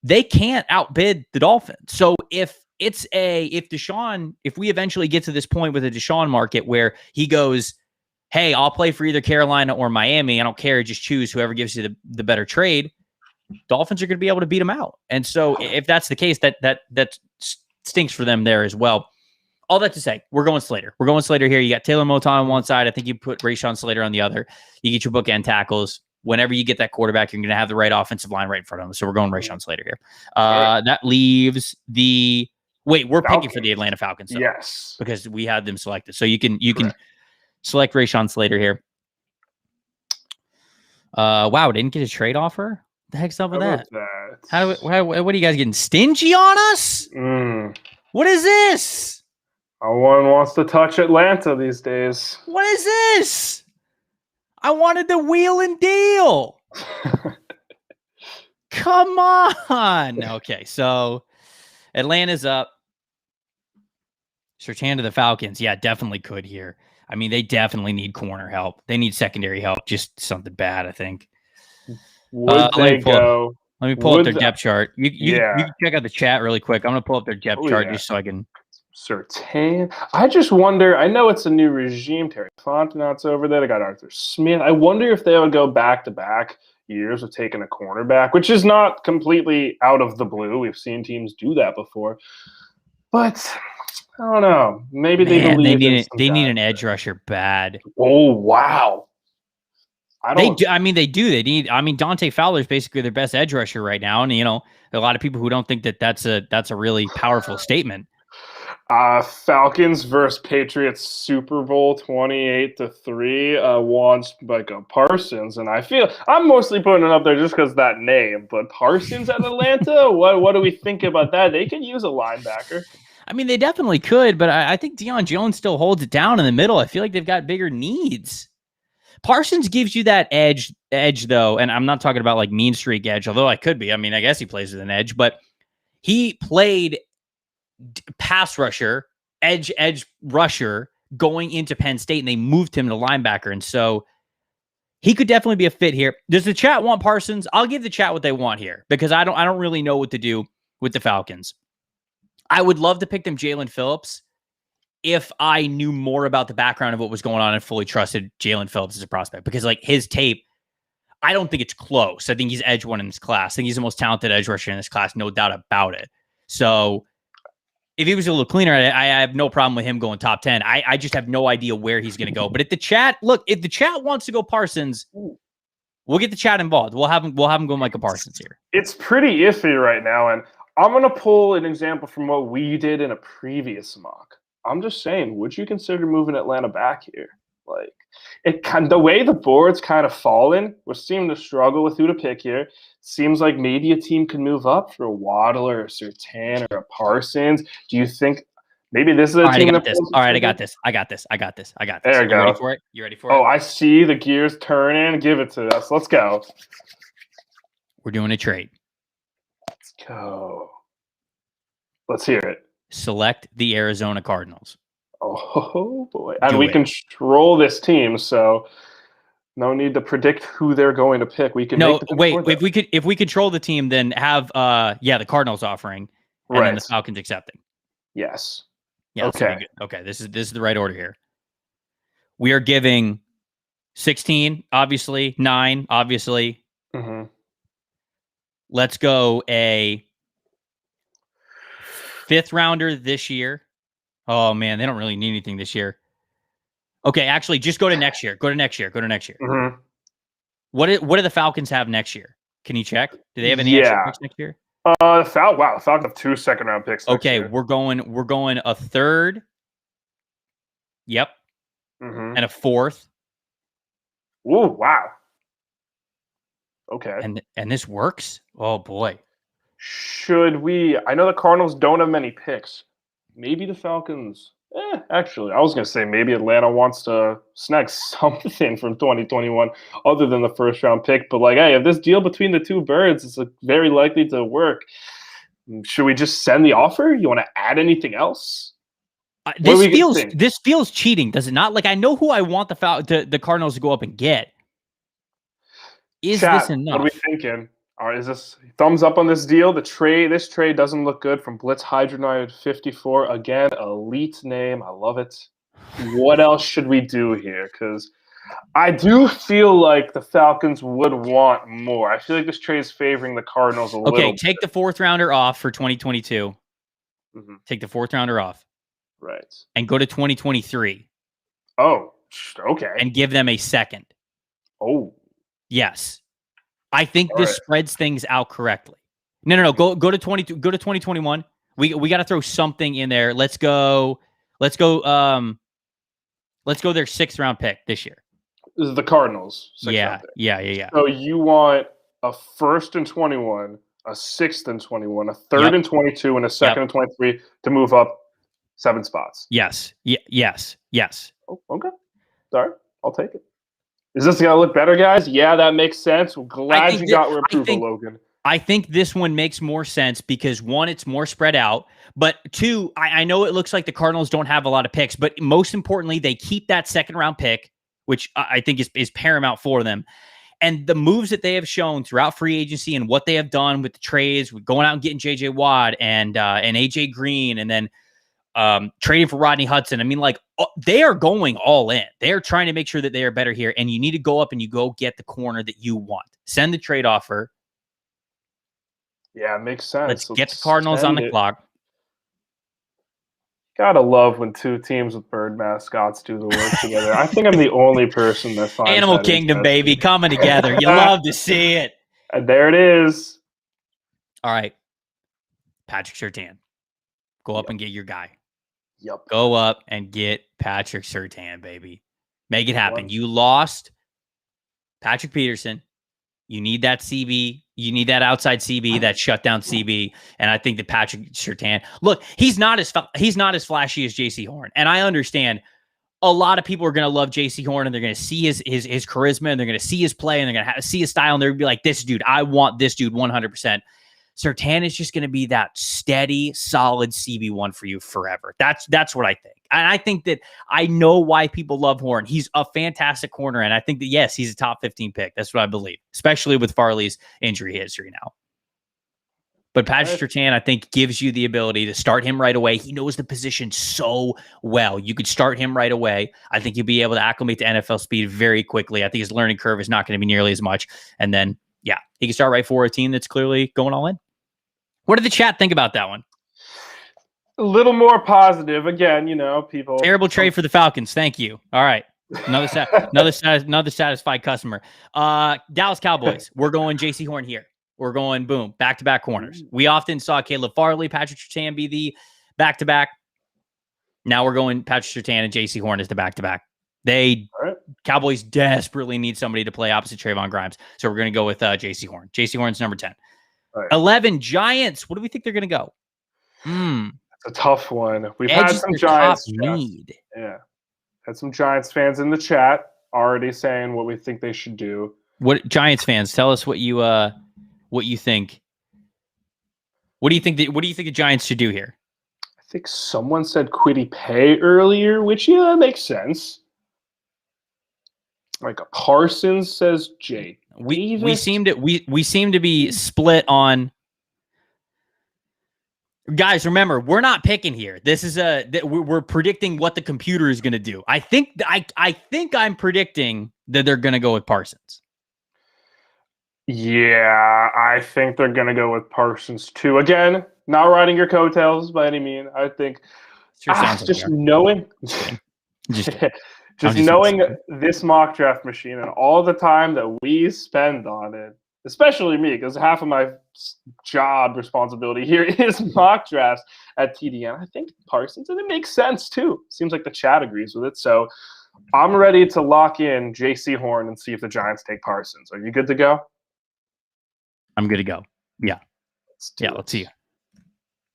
they can't outbid the Dolphins. So if we eventually get to this point with a Deshaun market where he goes, hey, I'll play for either Carolina or Miami, I don't care, just choose whoever gives you the better trade, Dolphins are going to be able to beat them out. And so if that's the case, that stinks for them there as well. All that to say, we're going Slater. We're going Slater here. You got Taylor Moton on one side. I think you put Rashawn Slater on the other. You get your bookend tackles. Whenever you get that quarterback, you're going to have the right offensive line right in front of them. So we're going Rashawn Slater here. That leaves the... Wait, we're picking for the Atlanta Falcons. Though, yes. Because we had them selected. So you can select Rashawn Slater here. Wow, didn't get a trade offer? The heck's up with that? What are you guys getting stingy on us? What is this? No one wants to touch Atlanta these days. What is this? I wanted the wheel and deal. Come on. Okay, so Atlanta's up. Surtain to the Falcons. Yeah, definitely could here. I mean, they definitely need corner help. They need secondary help. Just something bad, I think. Would they go? Let me pull up their depth chart. You can check out the chat really quick. I'm going to pull up their depth chart just so I can... Surtain. I just wonder, I know it's a new regime. Terry Fontenot's over there. They got Arthur Smith. I wonder if they would go back-to-back years of taking a cornerback, which is not completely out of the blue. We've seen teams do that before. But I don't know. Maybe they need an edge rusher bad. Oh, wow. They need. I mean, Dante Fowler is basically their best edge rusher right now, and a lot of people who don't think that's a really powerful statement. Falcons versus Patriots Super Bowl 28-3 wants Micah Parsons, and I feel I'm mostly putting it up there just because that name. But Parsons at Atlanta, what do we think about that? They could use a linebacker. I mean, they definitely could, but I think Deion Jones still holds it down in the middle. I feel like they've got bigger needs. Parsons gives you that edge though, and I'm not talking about like mean streak edge, although I could be. I mean, I guess he plays with an edge, but he played pass rusher edge rusher going into Penn State, and they moved him to linebacker. And so he could definitely be a fit here. Does the chat want Parsons? I'll give the chat what they want here because I don't really know what to do with the Falcons. I would love to pick them Jalen Phillips if I knew more about the background of what was going on and fully trusted Jalen Phillips as a prospect, because like his tape, I don't think it's close. I think he's edge one in this class. I think he's the most talented edge rusher in this class, no doubt about it. So if he was a little cleaner, I have no problem with him going top 10. I just have no idea where he's going to go. But if the chat wants to go Parsons, we'll get the chat involved. We'll have him go Micah Parsons here. It's pretty iffy right now, and I'm going to pull an example from what we did in a previous mock. I'm just saying, would you consider moving Atlanta back here? Like, the way the board's kind of fallen, we're seeming to struggle with who to pick here. Seems like maybe a team could move up for a Waddle or a Surtain or a Parsons. Do you think maybe this is a team that pulls? All right, I got this. There you go. Ready for it? You ready for it? Oh, I see the gears turning. Give it to us. Let's go. We're doing a trade. Let's go. Let's hear it. Select the Arizona Cardinals. Oh boy. And we control this team, so no need to predict who they're going to pick. We can if we control the team, then have the Cardinals offering and then the Falcons accepting. Yes. Yeah. Okay. Okay. This is the right order here. We are giving 16, obviously, 9, obviously. Mm-hmm. Let's go a 5th rounder this year. Oh man, they don't really need anything this year. Okay, actually, just go to next year. Mm-hmm. What do the Falcons have next year? Can you check? Do they have any extra picks next year? The Falcons have 2 second-round picks. Okay, we're going a 3rd. Yep. Mm-hmm. And a 4th. Ooh, wow. Okay. And this works? Oh boy. Should we? I know the Cardinals don't have many picks. Maybe the Falcons. Actually, I was going to say maybe Atlanta wants to snag something from 2021 other than the 1st round pick. But like, hey, if this deal between the two birds is very likely to work, should we just send the offer? You want to add anything else? This feels cheating, does it not? Like, I know who I want the Cardinals to go up and get. Is this enough? What are we thinking? All right, is this thumbs up on this deal? This trade doesn't look good from Blitz Hydronide 54. Again, elite name. I love it. What else should we do here? Because I do feel like the Falcons would want more. I feel like this trade is favoring the Cardinals a little bit. Okay, take the 4th rounder off for 2022. Mm-hmm. Take the 4th rounder off. Right. And go to 2023. Oh, okay. And give them a 2nd. Oh. Yes. I think this spreads things out correctly. No. Go to 2021. We got to throw something in there. Let's go their 6th round pick this year. This is the Cardinals. Yeah. So you want a 1st and 21, a 6th and 21, a 3rd and 22, and a 2nd and 23 to move up 7 spots. Yes. Oh, okay. All right. I'll take it. Is this going to look better, guys? Yeah, that makes sense. We're glad you got your approval, Logan. I think this one makes more sense because, 1, it's more spread out. But 2, I know it looks like the Cardinals don't have a lot of picks, but most importantly, they keep that 2nd-round pick, which I think is paramount for them. And the moves that they have shown throughout free agency and what they have done with the trades, with going out and getting J.J. Watt and A.J. Green, and then trading for Rodney Hudson. I mean, like, they are going all in. They are trying to make sure that they are better here. And you need to go up and you go get the corner that you want. Send the trade offer. Yeah, it makes sense. Let's get the Cardinals on the clock. Gotta love when 2 teams with bird mascots do the work together. I think I'm the only person that finds Animal Kingdom, baby, coming together. You love to see it. And there it is. All right. Patrick Surtain. Go up and get your guy. Yep. Go up and get Patrick Surtain, baby. Make it happen. You lost Patrick Peterson. You need that CB. You need that outside CB, that shutdown CB. And I think that Patrick Surtain, look, he's not as flashy as JC Horn. And I understand a lot of people are going to love JC Horn and they're going to see his charisma and they're going to see his play and they're going to see his style and they're going to be like, this dude, I want this dude 100%. Surtain is just going to be that steady, solid CB1 for you forever. That's what I think. And I think that I know why people love Horn. He's a fantastic corner, and I think that, yes, he's a top 15 pick. That's what I believe, especially with Farley's injury history now. But Patrick Surtain, I think, gives you the ability to start him right away. He knows the position so well. You could start him right away. I think you'll be able to acclimate to NFL speed very quickly. I think his learning curve is not going to be nearly as much. And then, yeah, he can start right for a team that's clearly going all in. What did the chat think about that one? A little more positive. Again, people. Terrible trade for the Falcons. Thank you. All right. Another satisfied customer. Dallas Cowboys. We're going J.C. Horn here. We're going, boom, back-to-back corners. We often saw Caleb Farley, Patrick Surtain be the back-to-back. Now we're going Patrick Surtain and J.C. Horn as the back-to-back. Cowboys desperately need somebody to play opposite Trayvon Grimes. So we're going to go with J.C. Horn. J.C. Horn's number 10. Right. 11, Giants. What do we think they're going to go? That's a tough one. We've had some Giants need. Yeah. Had some Giants fans in the chat already saying what we think they should do. What Giants fans, tell us what you think. What do you think the Giants should do here? I think someone said Kwity Paye earlier, which makes sense. Like a Parsons says Jay. We seem to be split on. Guys, remember, we're not picking here. This is we're predicting what the computer is going to do. I think I'm predicting that they're going to go with Parsons. Yeah, I think they're going to go with Parsons too. Again, not riding your coattails by any means. I think just knowing this mock draft machine and all the time that we spend on it, especially me, because half of my job responsibility here is mock drafts at TDN. I think Parsons, and it makes sense too. Seems like the chat agrees with it. So I'm ready to lock in J.C. Horn and see if the Giants take Parsons. Are you good to go? I'm good to go. Yeah. Let's see.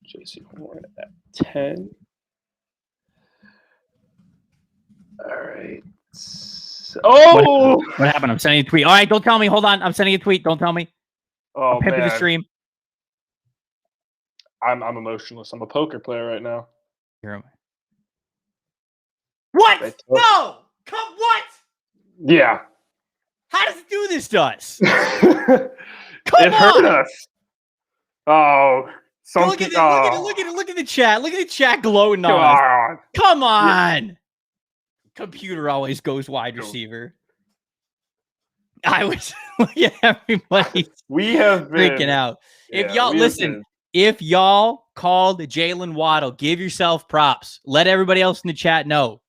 J.C. Horn at 10. All right. Oh! What happened? I'm sending a tweet. All right, don't tell me. Hold on. I'm sending a tweet. Don't tell me. Oh, I'm pimping the stream. I'm emotionless. I'm a poker player right now. Here am I. What? No! Come what? Yeah. How does it do this to us? It hurt us. Oh, something. Look at the chat. Look at the chat glowing on us. Come on. Yeah. Computer always goes wide receiver. I was look at everybody. We have been freaking out. If y'all listen, if y'all called Jalen Waddle, give yourself props. Let everybody else in the chat know.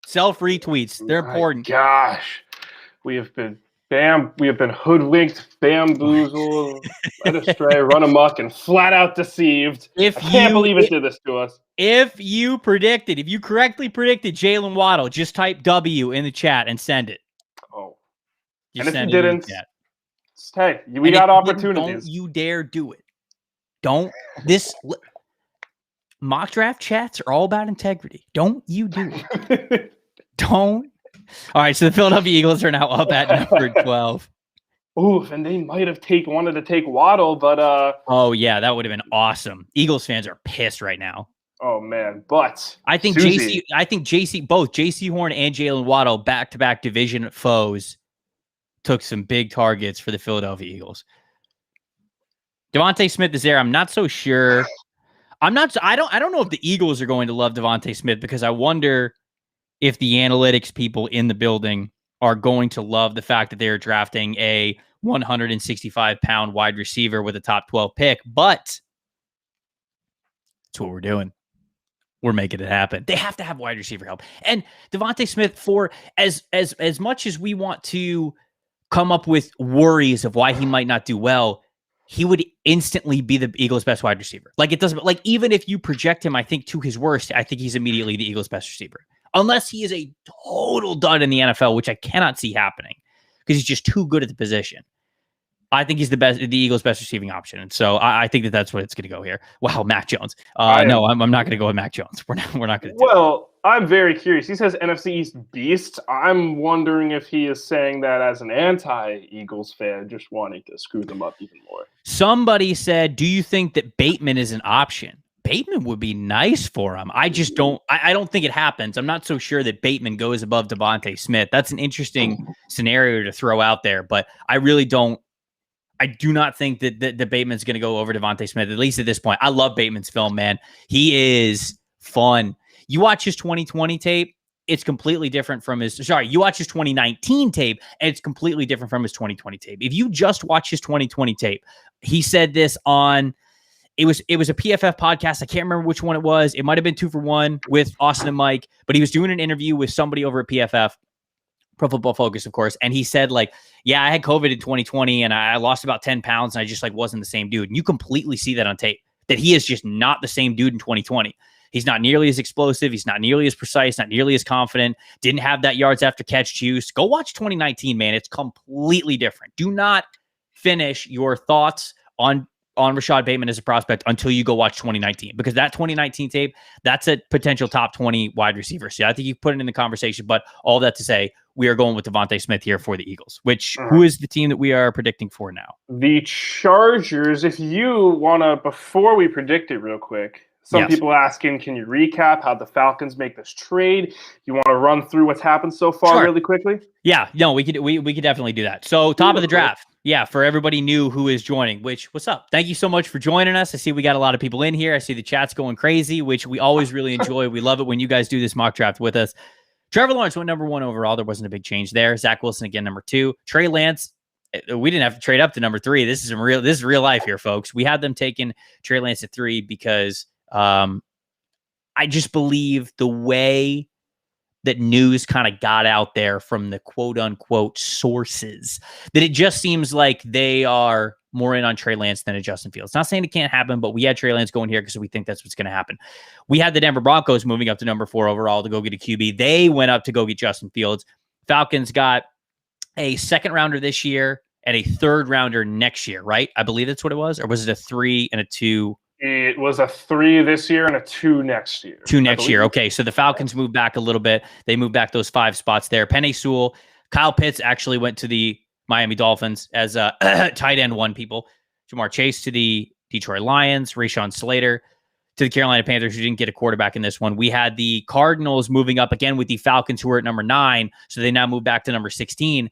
Self retweets, they're important. Gosh, we have been hoodwinked, bamboozled, led astray, run amok, and flat out deceived. I can't believe it did this to us. If you correctly predicted Jalen Waddle, just type W in the chat and send it. Oh. And if you didn't, hey, we got opportunities. Don't you dare do it. Mock draft chats are all about integrity. Don't you do it. Don't. All right, so the Philadelphia Eagles are now up at number 12. Oof, and they might have wanted to take Waddle, but oh yeah, that would have been awesome. Eagles fans are pissed right now. Oh man, but I think both J.C. Horn and Jalen Waddle, back-to-back division foes, took some big targets for the Philadelphia Eagles. Devontae Smith is there. I'm not so sure. I don't know if the Eagles are going to love Devontae Smith, because I wonder if the analytics people in the building are going to love the fact that they're drafting a 165-pound wide receiver with a top 12 pick. But that's what we're doing. We're making it happen. They have to have wide receiver help. And Devontae Smith, for as much as we want to come up with worries of why he might not do well, he would instantly be the Eagles' best wide receiver. Like, it doesn't, like, even if you project him, I think, to his worst, I think he's immediately the Eagles' best receiver. Unless he is a total dud in the NFL, which I cannot see happening because he's just too good at the position. I think he's the Eagles' best receiving option. And so I think that's what it's going to go here. Wow, Mac Jones. No, I'm not going to go with Mac Jones. We're not going to. Well, I'm very curious. He says NFC East beast. I'm wondering if he is saying that as an anti-Eagles fan, just wanting to screw them up even more. Somebody said, do you think that Bateman is an option? Bateman would be nice for him. I just don't. I don't think it happens. I'm not so sure that Bateman goes above Devontae Smith. That's an interesting scenario to throw out there, but I really don't. I do not think that Bateman's going to go over Devontae Smith, at least at this point. I love Bateman's film, man. He is fun. You watch his 2020 tape, it's completely different from his. Sorry, you watch his 2019 tape, and it's completely different from his 2020 tape. If you just watch his 2020 tape, he said this on. It was a PFF podcast. I can't remember which one it was. It might have been 2 for 1 with Austin and Mike, but he was doing an interview with somebody over at PFF, Pro Football Focus, of course. And he said, like, yeah, I had COVID in 2020 and I lost about 10 pounds and I just like wasn't the same dude. And you completely see that on tape, that he is just not the same dude in 2020. He's not nearly as explosive. He's not nearly as precise, not nearly as confident. Didn't have that yards after catch juice. Go watch 2019, man. It's completely different. Do not finish your thoughts on Rashad Bateman as a prospect until you go watch 2019, because that 2019 tape, that's a potential top 20 wide receiver. So I think you put it in the conversation, but all that to say, we are going with Devontae Smith here for the Eagles, which who is the team that we are predicting for now? The Chargers. If you want to, before we predict it real quick, some people asking, can you recap how the Falcons make this trade? You want to run through what's happened so far really quickly? Yeah, no, we could definitely do that. So top of the draft. Yeah, for everybody new who is joining, what's up? Thank you so much for joining us. I see we got a lot of people in here. I see the chat's going crazy, which we always really enjoy. We love it when you guys do this mock draft with us. Trevor Lawrence went number 1 overall. There wasn't a big change there. Zach Wilson again, number 2. Trey Lance, we didn't have to trade up to number 3. This is real life here, folks. We had them taking Trey Lance at 3 because I just believe the way that news kind of got out there from the quote unquote sources, that it just seems like they are more in on Trey Lance than a Justin Fields. Not saying it can't happen, but we had Trey Lance going here because we think that's what's going to happen. We had the Denver Broncos moving up to number 4 overall to go get a QB. They went up to go get Justin Fields. Falcons got a 2nd rounder this year and a 3rd rounder next year, right? I believe that's what it was. Or was it a 3 and a 2? It was a 3 this year and a 2 next year. 2 next year. Okay, so the Falcons moved back a little bit. They moved back those 5 spots there. Penei Sewell, Kyle Pitts actually went to the Miami Dolphins as a tight end 1 people. Jamar Chase to the Detroit Lions. Rashawn Slater to the Carolina Panthers, who didn't get a quarterback in this one. We had the Cardinals moving up again with the Falcons, who were at number 9. So they now move back to number 16.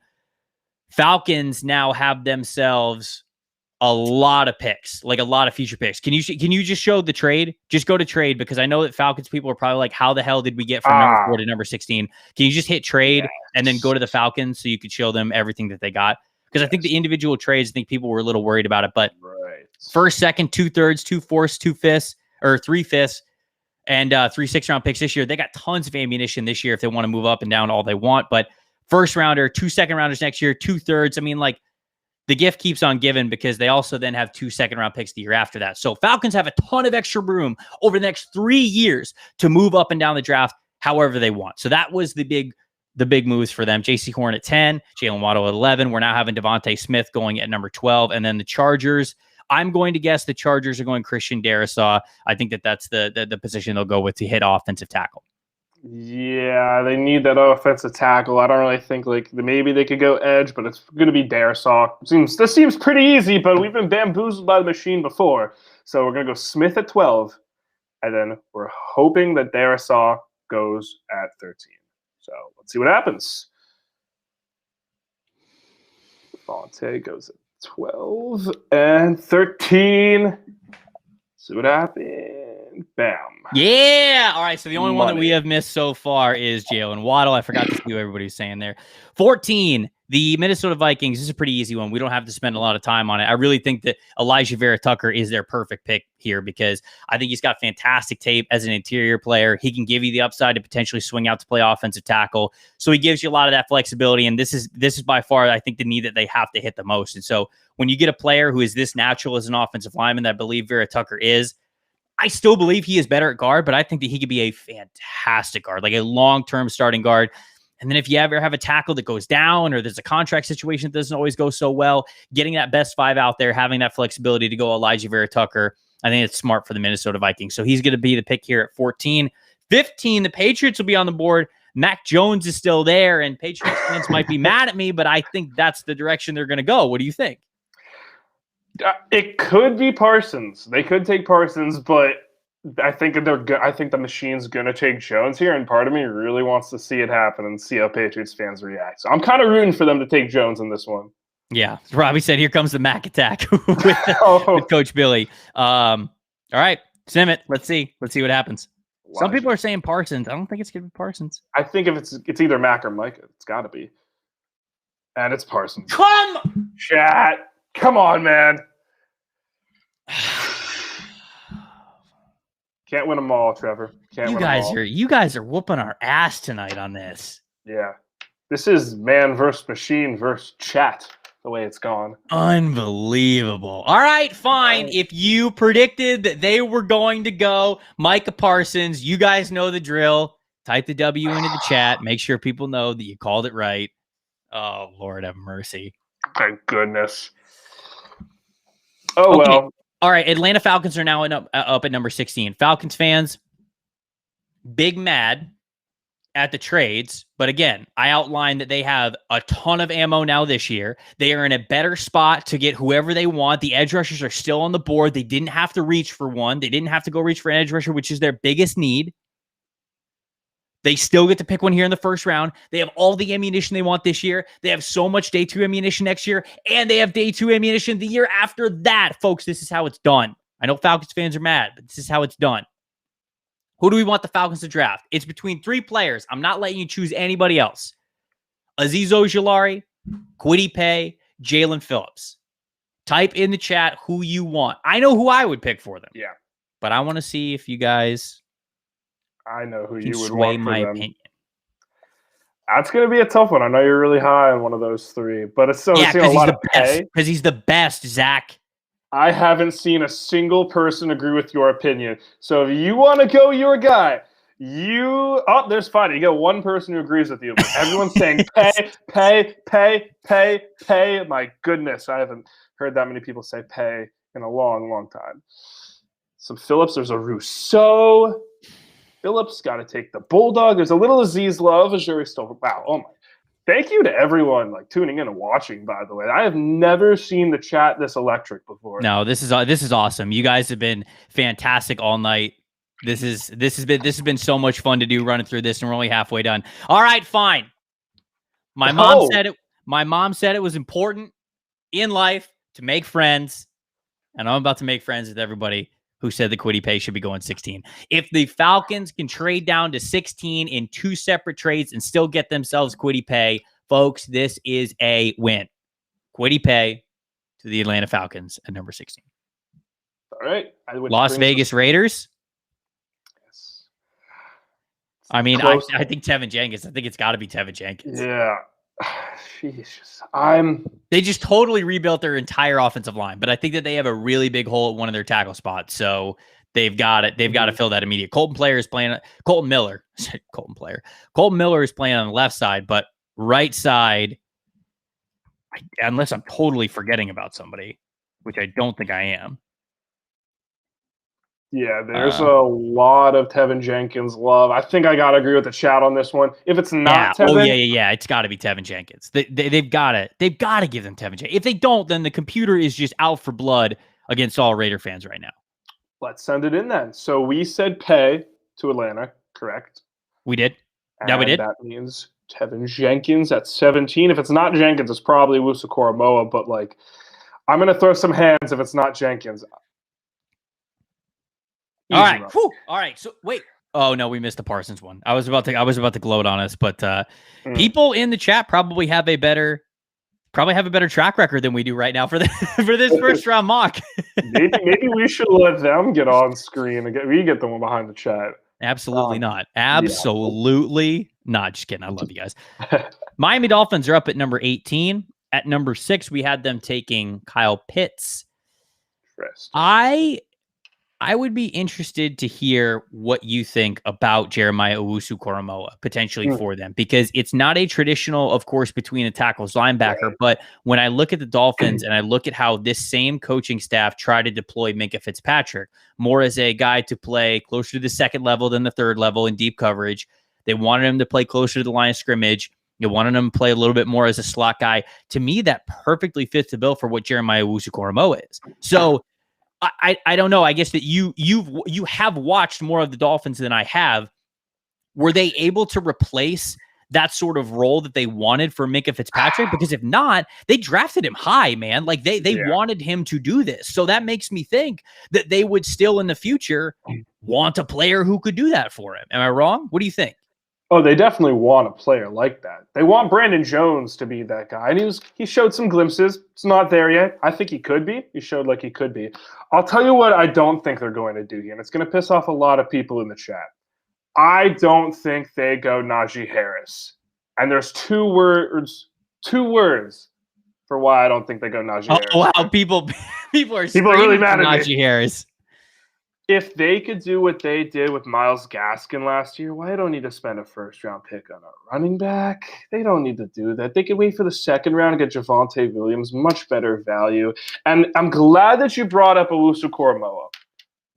Falcons now have themselves a lot of picks, like a lot of future picks. Can you just show the trade? Just go to trade, because I know that Falcons people are probably like, how the hell did we get from number 4 to number 16? Can you just hit trade and then go to the Falcons so you could show them everything that they got? Because I think the individual trades, I think people were a little worried about it, but 1st, 2nd, 2/3, 2/4, 2/5, or 3/5, and 3 6th-round picks this year. They got tons of ammunition this year if they want to move up and down all they want, but 1st rounder, 2 2nd-rounders next year, 2/3. I mean, like, the gift keeps on giving, because they also then have 2 2nd-round picks the year after that. So Falcons have a ton of extra room over the next 3 years to move up and down the draft however they want. So that was the big moves for them. J.C. Horn at 10, Jalen Waddle at 11. We're now having Devontae Smith going at number 12. And then the Chargers, I'm going to guess the Chargers are going Christian Darrisaw. I think that's the position they'll go with to hit offensive tackle. Yeah, they need that offensive tackle. I don't really think maybe they could go edge, but it's going to be Darrisaw. This seems pretty easy, but we've been bamboozled by the machine before. So we're going to go Smith at 12, and then we're hoping that Darrisaw goes at 13. So let's see what happens. Fonte goes at 12 and 13. See what happens. Bam. Yeah. All right. So the only one that we have missed so far is Jalen Waddle. I forgot to see what everybody's saying there. 14. The Minnesota Vikings. This is a pretty easy one. We don't have to spend a lot of time on it. I really think that Elijah Vera Tucker is their perfect pick here, because I think he's got fantastic tape as an interior player. He can give you the upside to potentially swing out to play offensive tackle. So he gives you a lot of that flexibility. And this is by far, I think, the need that they have to hit the most. And so when you get a player who is this natural as an offensive lineman that I believe Vera Tucker is, I still believe he is better at guard, but I think that he could be a fantastic guard, like a long-term starting guard. And then if you ever have a tackle that goes down, or there's a contract situation that doesn't always go so well, getting that best 5 out there, having that flexibility to go Elijah Vera Tucker, I think it's smart for the Minnesota Vikings. So he's going to be the pick here at 14. 15, the Patriots will be on the board. Mac Jones is still there, and Patriots fans might be mad at me, but I think that's the direction they're going to go. What do you think? It could be Parsons. They could take Parsons, but I think I think the machine's gonna take Jones here, and part of me really wants to see it happen and see how Patriots fans react. So I'm kind of rooting for them to take Jones in this one. Yeah, Robbie said, "Here comes the Mac attack with Coach Billy." All right, sim it. Let's see what happens. Some people are saying Parsons. I don't think it's gonna be Parsons. I think if it's either Mac or Mike, it's got to be, and it's Parsons. Come, chat. Come on, man. Can't win them all, Trevor. You guys are whooping our ass tonight on this. Yeah. This is man versus machine versus chat, the way it's gone. Unbelievable. All right, fine. If you predicted that they were going to go Micah Parsons, you guys know the drill. Type the W into the chat. Make sure people know that you called it right. Oh, Lord have mercy. Thank goodness. Oh, okay. Well. All right, Atlanta Falcons are now up at number 16. Falcons fans, big mad at the trades. But again, I outlined that they have a ton of ammo now this year. They are in a better spot to get whoever they want. The edge rushers are still on the board. They didn't have to reach for one. They didn't have to go reach for an edge rusher, which is their biggest need. They still get to pick one here in the first round. They have all the ammunition they want this year. They have so much day 2 ammunition next year, and they have day 2 ammunition the year after that. Folks, this is how it's done. I know Falcons fans are mad, but this is how it's done. Who do we want the Falcons to draft? It's between 3 players. I'm not letting you choose anybody else. Azeez Ojulari, Kwity Paye, Jalen Phillips. Type in the chat who you want. I know who I would pick for them. Yeah. But I want to see if you guys... I know who you would sway want my for them. opinion. That's going to be a tough one. I know you're really high on one of those 3, but it's still a lot of pay. Because he's the best, Zach. I haven't seen a single person agree with your opinion. So if you want to go your guy, there's fine. You got one person who agrees with you. But everyone's saying pay. My goodness, I haven't heard that many people say pay in a long, long time. Some Phillips, there's a Rousseau. Phillips got to take the Bulldog. There's a little Azeez love. Wow. Oh my. Thank you to everyone tuning in and watching, by the way. I have never seen the chat this electric before. No, this is awesome. You guys have been fantastic all night. This has been so much fun to do running through this, and we're only halfway done. All right, fine. My mom said it was important in life to make friends, and I'm about to make friends with everybody who said the Kwity Paye should be going 16. If the Falcons can trade down to 16 in 2 separate trades and still get themselves Kwity Paye, folks, this is a win. Kwity Paye to the Atlanta Falcons at number 16. All right. Las Vegas Raiders. Yes. I mean, I think Tevin Jenkins. I think it's got to be Tevin Jenkins. Yeah. Jesus. They just totally rebuilt their entire offensive line, but I think that they have a really big hole at one of their tackle spots. So they've got to fill that immediate. Colton Miller is playing on the left side, but right side, unless I'm totally forgetting about somebody, which I don't think I am. Yeah, there's a lot of Tevin Jenkins love. I think I got to agree with the chat on this one. If it's not Tevin... yeah. It's got to be Tevin Jenkins. They've got to give them Tevin Jenkins. If they don't, then the computer is just out for blood against all Raider fans right now. Let's send it in then. So we said Paye to Atlanta, correct? We did. We did. That means Tevin Jenkins at 17. If it's not Jenkins, it's probably Wusu Koromoa, but I'm going to throw some hands if it's not Jenkins. All right. All right. So wait. Oh no, we missed the Parsons one. I was about to gloat on us, but people in the chat probably have a better track record than we do right now for this first round mock. maybe we should let them get on screen and we get the one behind the chat. Absolutely not. Absolutely not. Just kidding. I love you guys. Miami Dolphins are up at number 18. At number 6, we had them taking Kyle Pitts. I would be interested to hear what you think about Jeremiah Owusu-Koramoah potentially for them, because it's not a traditional, of course, between the tackles linebacker. Right. But when I look at the Dolphins and I look at how this same coaching staff tried to deploy Minkah Fitzpatrick more as a guy to play closer to the second level than the third level in deep coverage, they wanted him to play closer to the line of scrimmage. You wanted him to play a little bit more as a slot guy. To me, that perfectly fits the bill for what Jeremiah Owusu-Koramoah is. So I don't know. I guess that you have watched more of the Dolphins than I have. Were they able to replace that sort of role that they wanted for Minkah Fitzpatrick? Because if not, they drafted him high, man. Like they wanted him to do this. So that makes me think that they would still in the future want a player who could do that for him. Am I wrong? What do you think? Oh, they definitely want a player like that. They want Brandon Jones to be that guy. And he showed some glimpses. It's not there yet. I think he could be. He showed like he could be. I'll tell you what I don't think they're going to do here, and it's going to piss off a lot of people in the chat. I don't think they go Najee Harris. And there's two words for why I don't think they go Najee Harris. Oh, wow. People are really mad at Najee Harris. If they could do what they did with Myles Gaskin last year, why don't need to spend a first-round pick on a running back? They don't need to do that. They could wait for the second round and get Javonte Williams, much better value. And I'm glad that you brought up Owusu-Koramoah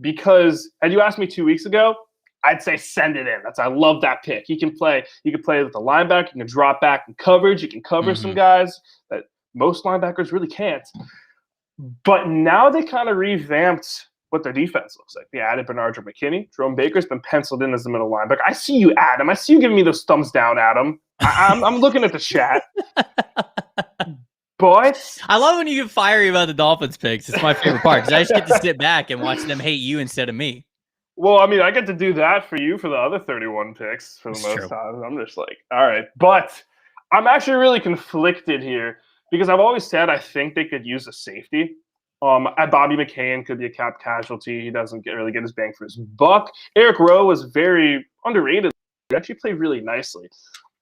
because, and you asked me 2 weeks ago, I'd say send it in. I love that pick. He can play with the linebacker. He can drop back in coverage. He can cover some guys that most linebackers really can't. But now they kind of revamped what their defense looks like. They added Bernard McKinney. Jerome Baker's been penciled in as the middle linebacker. I see you, Adam. I see you giving me those thumbs down, Adam. I'm looking at the chat. But I love when you get fiery about the Dolphins picks. It's my favorite part because I just get to sit back and watch them hate you instead of me. Well, I mean, I get to do that for you for the other 31 picks for the most time. I'm just like, all right. But I'm actually really conflicted here because I've always said I think they could use a safety. Bobby McCain could be a cap casualty. He doesn't really get his bang for his buck. Eric Rowe was very underrated. He actually played really nicely.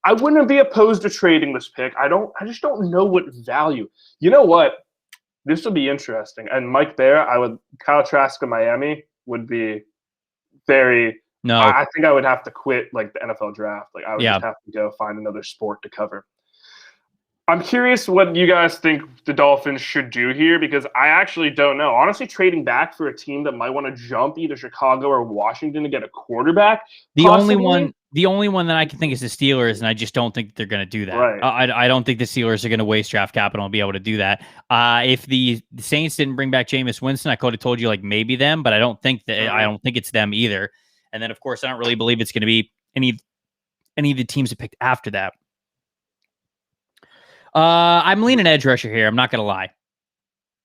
I wouldn't be opposed to trading this pick. I just don't know what value. You know what? This would be interesting. And Mike Bear, Kyle Trask of Miami would be very. No, I think I would have to quit like the NFL draft. Like I would just have to go find another sport to cover. I'm curious what you guys think the Dolphins should do here because I actually don't know. Honestly, trading back for a team that might want to jump either Chicago or Washington to get a quarterback. The only one that I can think is the Steelers, and I just don't think they're going to do that. Right. I don't think the Steelers are going to waste draft capital and be able to do that. If the Saints didn't bring back Jameis Winston, I could have told you like maybe them, but I don't think it's them either. And then of course I don't really believe it's going to be any of the teams that picked after that. I'm leaning edge rusher here. I'm not going to lie.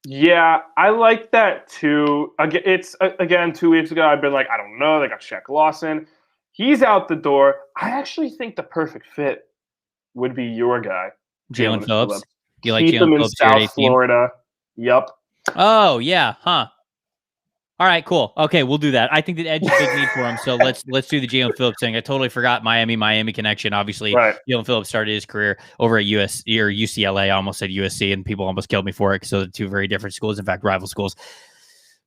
Yeah, I like that too. Again, 2 weeks ago, I've been like, I don't know. They got Shaq Lawson. He's out the door. I actually think the perfect fit would be your guy, Jalen Phillips. You like Keep Jalen him Phillips in South Florida. Yep. Oh, yeah. Huh. All right, cool. Okay, we'll do that. I think the edge is a big need for him, so let's do the Jalen Phillips thing. I totally forgot Miami connection. Obviously, right. Jalen Phillips started his career over at UCLA. I almost said USC, and people almost killed me for it. So they're two very different schools, in fact, rival schools.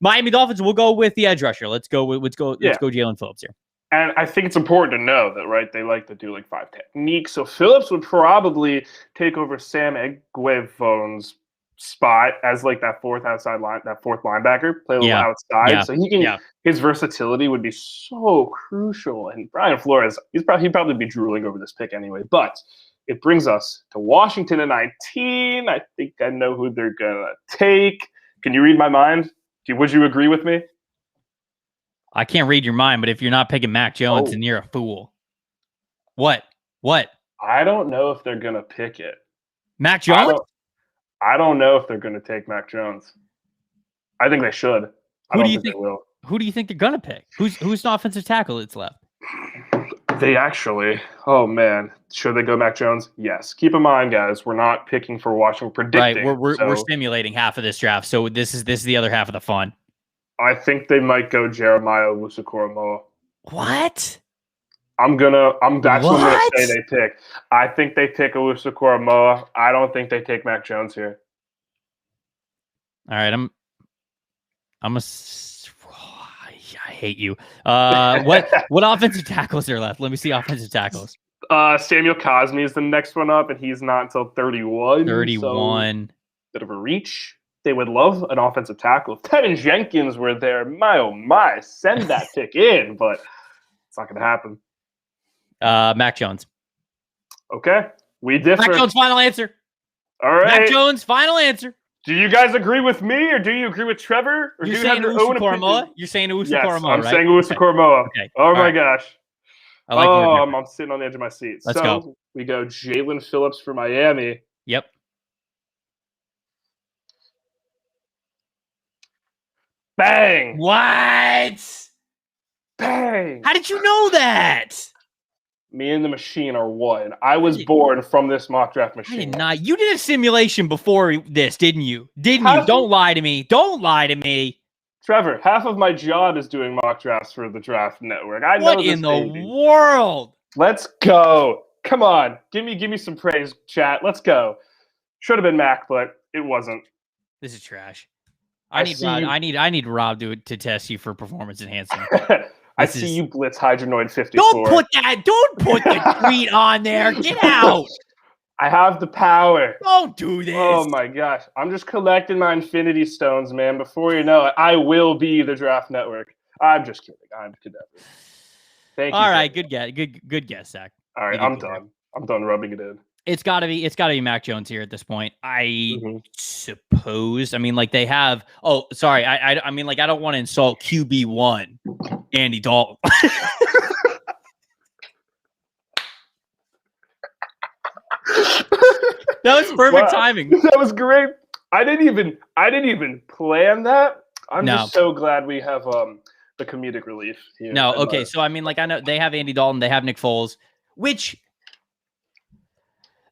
Miami Dolphins. We'll go with the edge rusher. Let's go Jalen Phillips here. And I think it's important to know that, right, they like to do like 5 techniques. So Phillips would probably take over Sam Eguavone's spot as like that fourth linebacker, play a little outside. So he can his versatility would be so crucial. And Brian Flores, he'd probably be drooling over this pick anyway. But it brings us to Washington at 19. I think I know who they're gonna take. Can you read my mind? Would you agree with me? I can't read your mind, but if you're not picking Mac Jones, then you're a fool. What? I don't know if they're gonna pick it. Mac Jones? I don't know if they're going to take Mac Jones. I think they should. Who do you think they will? Who do you think they're going to pick? Who's the offensive tackle that's left? They actually. Oh man, should they go Mac Jones? Yes. Keep in mind, guys, we're not picking for Washington. We're predicting. Right. We're simulating half of this draft, so this is the other half of the fun. I think they might go Jeremiah Owusu-Koramoah. What? That's what I'm gonna say they pick. I think they pick Owusu-Koramoah. I don't think they take Mac Jones here. All right, I hate you. What offensive tackles are left? Let me see offensive tackles. Samuel Cosmi is the next one up, and he's not until 31. 31. So bit of a reach. They would love an offensive tackle. If Tevin Jenkins were there, my oh my, send that pick in, but it's not gonna happen. Mac Jones. Okay. We differ. Mac Jones, final answer. All right. Mac Jones, final answer. Do you guys agree with me, or do you agree with Trevor? Or You're do you have saying your own opinion? Koromoa? You're saying Koromoa, Yes, right? I'm saying Koromoa. Okay. Oh, my gosh. I like your difference. I'm sitting on the edge of my seat. Let's go. We go Jalen Phillips for Miami. Yep. Bang! What? Bang! How did you know that? Me and the machine are one. I was born from this mock draft machine. I did not. You did a simulation before this, didn't you? Didn't you? Don't lie to me. Don't lie to me. Trevor, half of my job is doing mock drafts for the Draft Network. I know what this in the baby. world? Let's go. Come on. Give me some praise, chat. Let's go. Should have been Mac, but it wasn't. This is trash. I need Rob to test you for performance enhancing. I see you blitz Hydronoid 54. Don't put the tweet on there. Get out. I have the power. Don't do this. Oh my gosh. I'm just collecting my Infinity Stones, man. Before you know it, I will be the Draft Network. I'm just kidding. I'm kidding. Thank you. All right, good guess, Zach. All right, I'm done. I'm done rubbing it in. It's gotta be Mac Jones here at this point. I suppose. I mean, like they have. Oh, sorry. I mean, like I don't want to insult QB1, Andy Dalton. That was perfect timing. That was great. I didn't even plan that. I'm just so glad we have the comedic relief here. No, okay. So I mean, like I know they have Andy Dalton, they have Nick Foles, which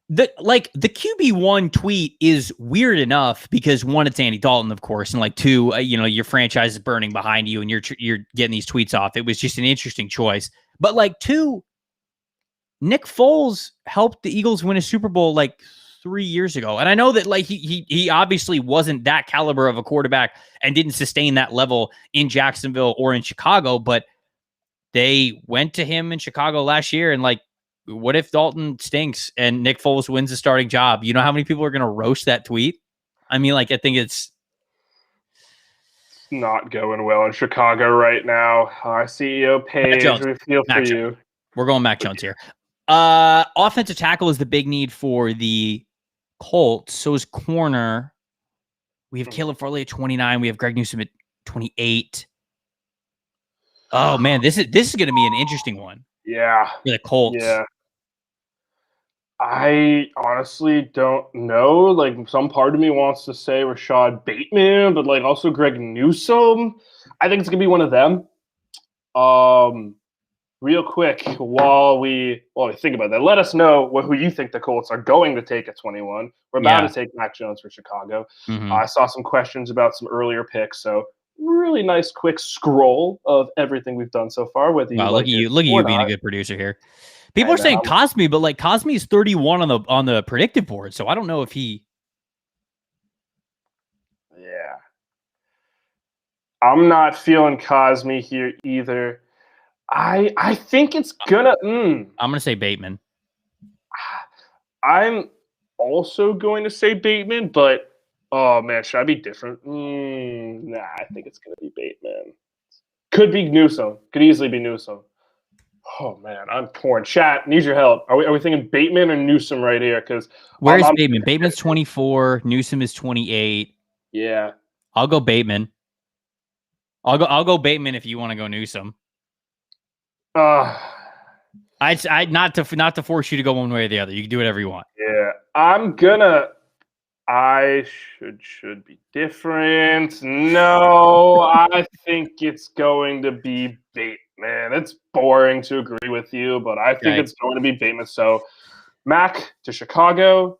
the QB1 tweet is weird enough because one, it's Andy Dalton, of course, and like two, your franchise is burning behind you and you're getting these tweets off. It was just an interesting choice. But like two, Nick Foles helped the Eagles win a Super Bowl like 3 years ago. And I know that like he obviously wasn't that caliber of a quarterback and didn't sustain that level in Jacksonville or in Chicago, but they went to him in Chicago last year and like, what if Dalton stinks and Nick Foles wins the starting job? You know how many people are going to roast that tweet? I mean, like, I think it's not going well in Chicago right now. Our CEO Paige, we feel for you. We're going Mac Jones here. Offensive tackle is the big need for the Colts. So is corner. We have Caleb Farley at 29. We have Greg Newsome at 28. Oh man, this is going to be an interesting one. Yeah. For the Colts. Yeah. I honestly don't know. Like, some part of me wants to say Rashad Bateman, but like also Greg Newsome. I think it's gonna be one of them. Real quick, while we think about that, let us know who you think the Colts are going to take at 21. We're about to take Mac Jones for Chicago. I saw some questions about some earlier picks, so really nice quick scroll of everything we've done so far. Whether you look at you being a good producer here. People are saying Cosme, but like Cosme is 31 on the predictive board, so I don't know if he. Yeah, I'm not feeling Cosme here either. I think it's gonna. I'm gonna say Bateman. I'm also going to say Bateman, but oh man, should I be different? Nah, I think it's gonna be Bateman. Could be Newsome. Could easily be Newsome. Oh man, I'm torn. Chat, need your help. Are we thinking Bateman or Newsome right here? Because where's Bateman? Bateman's 24. Newsome is 28. Yeah, I'll go Bateman. I'll go Bateman if you want to go Newsome. I not to force you to go one way or the other. You can do whatever you want. Yeah, I should be different. No, I think it's going to be Bateman. It's boring to agree with you, but I think it's going to be Bateman. So, Mac to Chicago.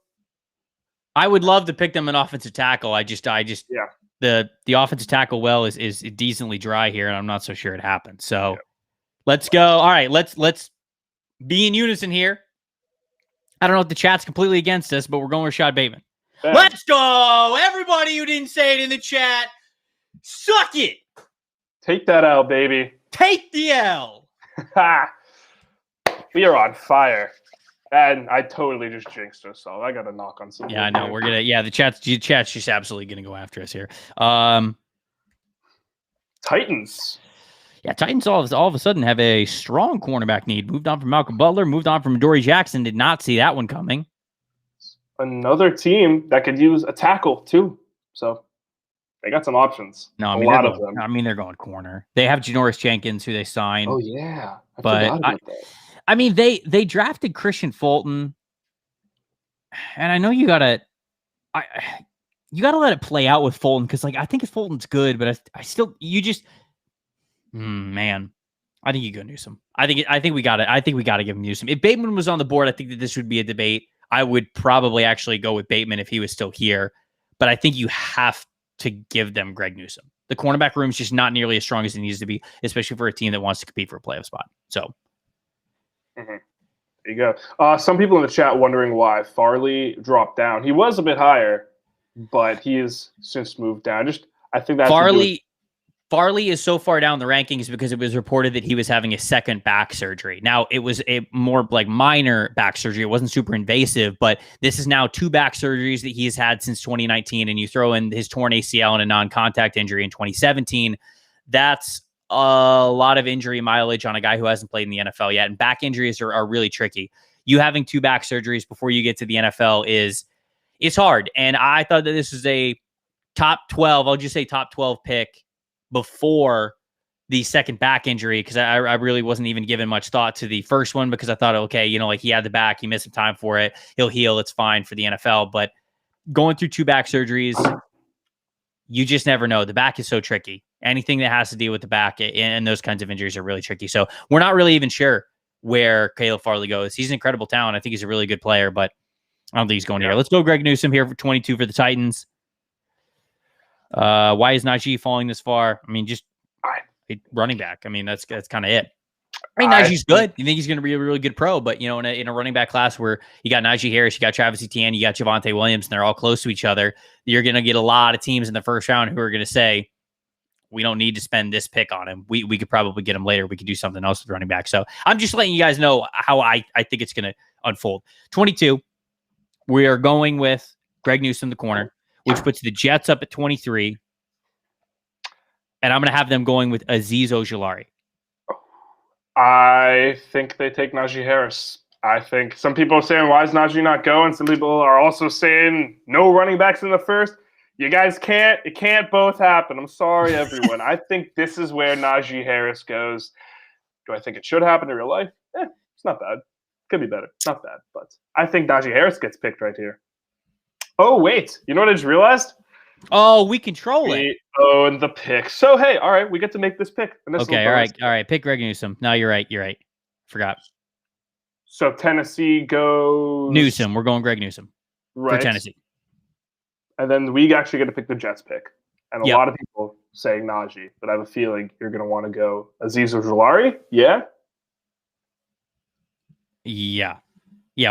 I would love to pick them an offensive tackle. I just the offensive tackle well is decently dry here, and I'm not so sure it happened. So let's go. All right, let's be in unison here. I don't know if the chat's completely against us, but we're going Rashad Bateman. Bam. Let's go! Everybody who didn't say it in the chat, suck it! Take that L, baby. Take the L. We are on fire. And I totally just jinxed us, so I got to knock on some. Yeah, I know. We're going to, the chat's just absolutely going to go after us here. Titans. Yeah, Titans all of a sudden have a strong cornerback need. Moved on from Malcolm Butler, moved on from Dory Jackson. Did not see that one coming. another team that could use a tackle too. So they got some options. No, I a mean, lot of them. I mean, they're going corner. They have Janoris Jenkins, who they signed. Oh yeah, I but forgot about that. I mean, they drafted Christian Fulton, and I know you gotta let it play out with Fulton, because like I think Fulton's good, but I still man. I think you go Newsome. I think we got it. I think we got to give him Newsome. If Bateman was on the board, I think that this would be a debate. I would probably actually go with Bateman if he was still here, but I think you have to give them Greg Newsome. The cornerback room is just not nearly as strong as it needs to be, especially for a team that wants to compete for a playoff spot. So, there you go. Some people in the chat wondering why Farley dropped down. He was a bit higher, but he has since moved down. I think that Farley is so far down the rankings because it was reported that he was having a second back surgery. Now, it was a more like minor back surgery. It wasn't super invasive, but this is now 2 back surgeries that he has had since 2019. And you throw in his torn ACL and a non-contact injury in 2017. That's a lot of injury mileage on a guy who hasn't played in the NFL yet. And back injuries are really tricky. You having 2 back surgeries before you get to the NFL it's hard. And I thought that this was a top 12, I'll just say top 12 pick before the second back injury, because I really wasn't even giving much thought to the first one, because I thought, okay, like he had the back, he missed some time for it, he'll heal, it's fine for the NFL. But going through 2 back surgeries, you just never know. The back is so tricky. Anything that has to deal with the back and those kinds of injuries are really tricky. So we're not really even sure where Caleb Farley goes. He's an incredible talent. I think he's a really good player, but I don't think he's going here. Let's go Greg Newsome here for 22 for the Titans. Why is Najee falling this far? I mean, just running back. I mean, that's kind of it. I mean, Najee's good. You think he's going to be a really good pro, but in a running back class where you got Najee Harris, you got Travis Etienne, you got Javonte Williams, and they're all close to each other, you're going to get a lot of teams in the first round who are going to say, we don't need to spend this pick on him. We could probably get him later. We could do something else with running back. So I'm just letting you guys know how I think it's going to unfold. 22, we are going with Greg Newsome, the corner, which puts the Jets up at 23. And I'm going to have them going with Azeez Ojulari. I think they take Najee Harris. I think some people are saying, why is Najee not going? Some people are also saying no running backs in the first. You guys it can't both happen. I'm sorry, everyone. I think this is where Najee Harris goes. Do I think it should happen in real life? It's not bad. Could be better. Not bad, but I think Najee Harris gets picked right here. Oh, wait. You know what I just realized? Oh, we control it. We own the pick. So, hey, all right, we get to make this pick. Okay, all right. Pick Greg Newsome. No, you're right. Forgot. So, Tennessee goes... Newsome. We're going Greg Newsome for Tennessee. And then we actually get to pick the Jets pick. And a lot of people saying Najee, but I have a feeling you're going to want to go Azeez Ojulari. Yeah? Yeah,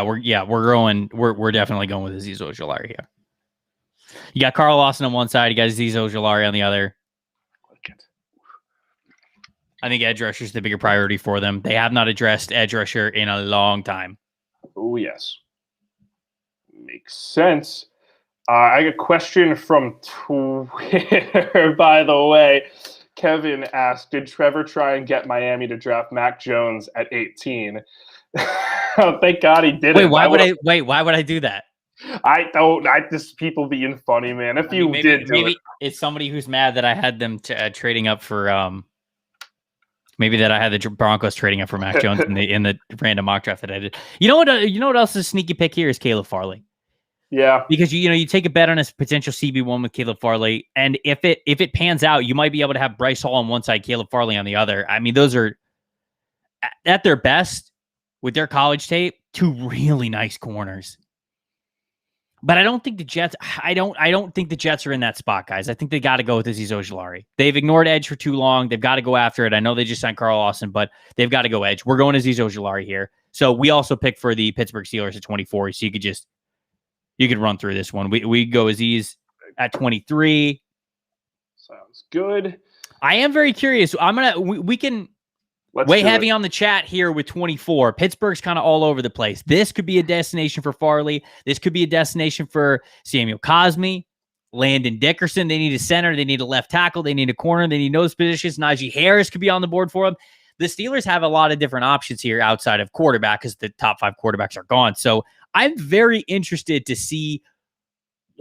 we're definitely going with Azeez Ojulari here. You got Carl Lawson on one side, you got Azeez Ojulari on the other. I think edge rusher is the bigger priority for them. They have not addressed edge rusher in a long time. Oh, yes. Makes sense. I got a question from Twitter, by the way. Kevin asked, did Trevor try and get Miami to draft Mac Jones at 18? Oh, thank God he didn't. Why would I do that? I just people being funny, man. If maybe it's somebody who's mad that I had them trading up for maybe that I had the Broncos trading up for Mac Jones in the random mock draft that I did. You know what else is a sneaky pick here is Caleb Farley. Yeah, because you take a bet on a potential CB1 with Caleb Farley, and if it pans out, you might be able to have Bryce Hall on one side, Caleb Farley on the other. I mean, those are at their best with their college tape, 2 really nice corners. But I don't think the Jets. I don't think the Jets are in that spot, guys. I think they got to go with Azeez Ojulari. They've ignored edge for too long. They've got to go after it. I know they just signed Carl Lawson, but they've got to go edge. We're going Azeez Ojulari here. So we also pick for the Pittsburgh Steelers at 24. So you could run through this one. We go Azeez at 23. Sounds good. I am very curious. We can weigh heavy on the chat here with 24. Pittsburgh's kind of all over the place. This could be a destination for Farley. This could be a destination for Samuel Cosme, Landon Dickerson. They need a center. They need a left tackle. They need a corner. They need nose positions. Najee Harris could be on the board for them. The Steelers have a lot of different options here outside of quarterback because the top 5 quarterbacks are gone. So I'm very interested to see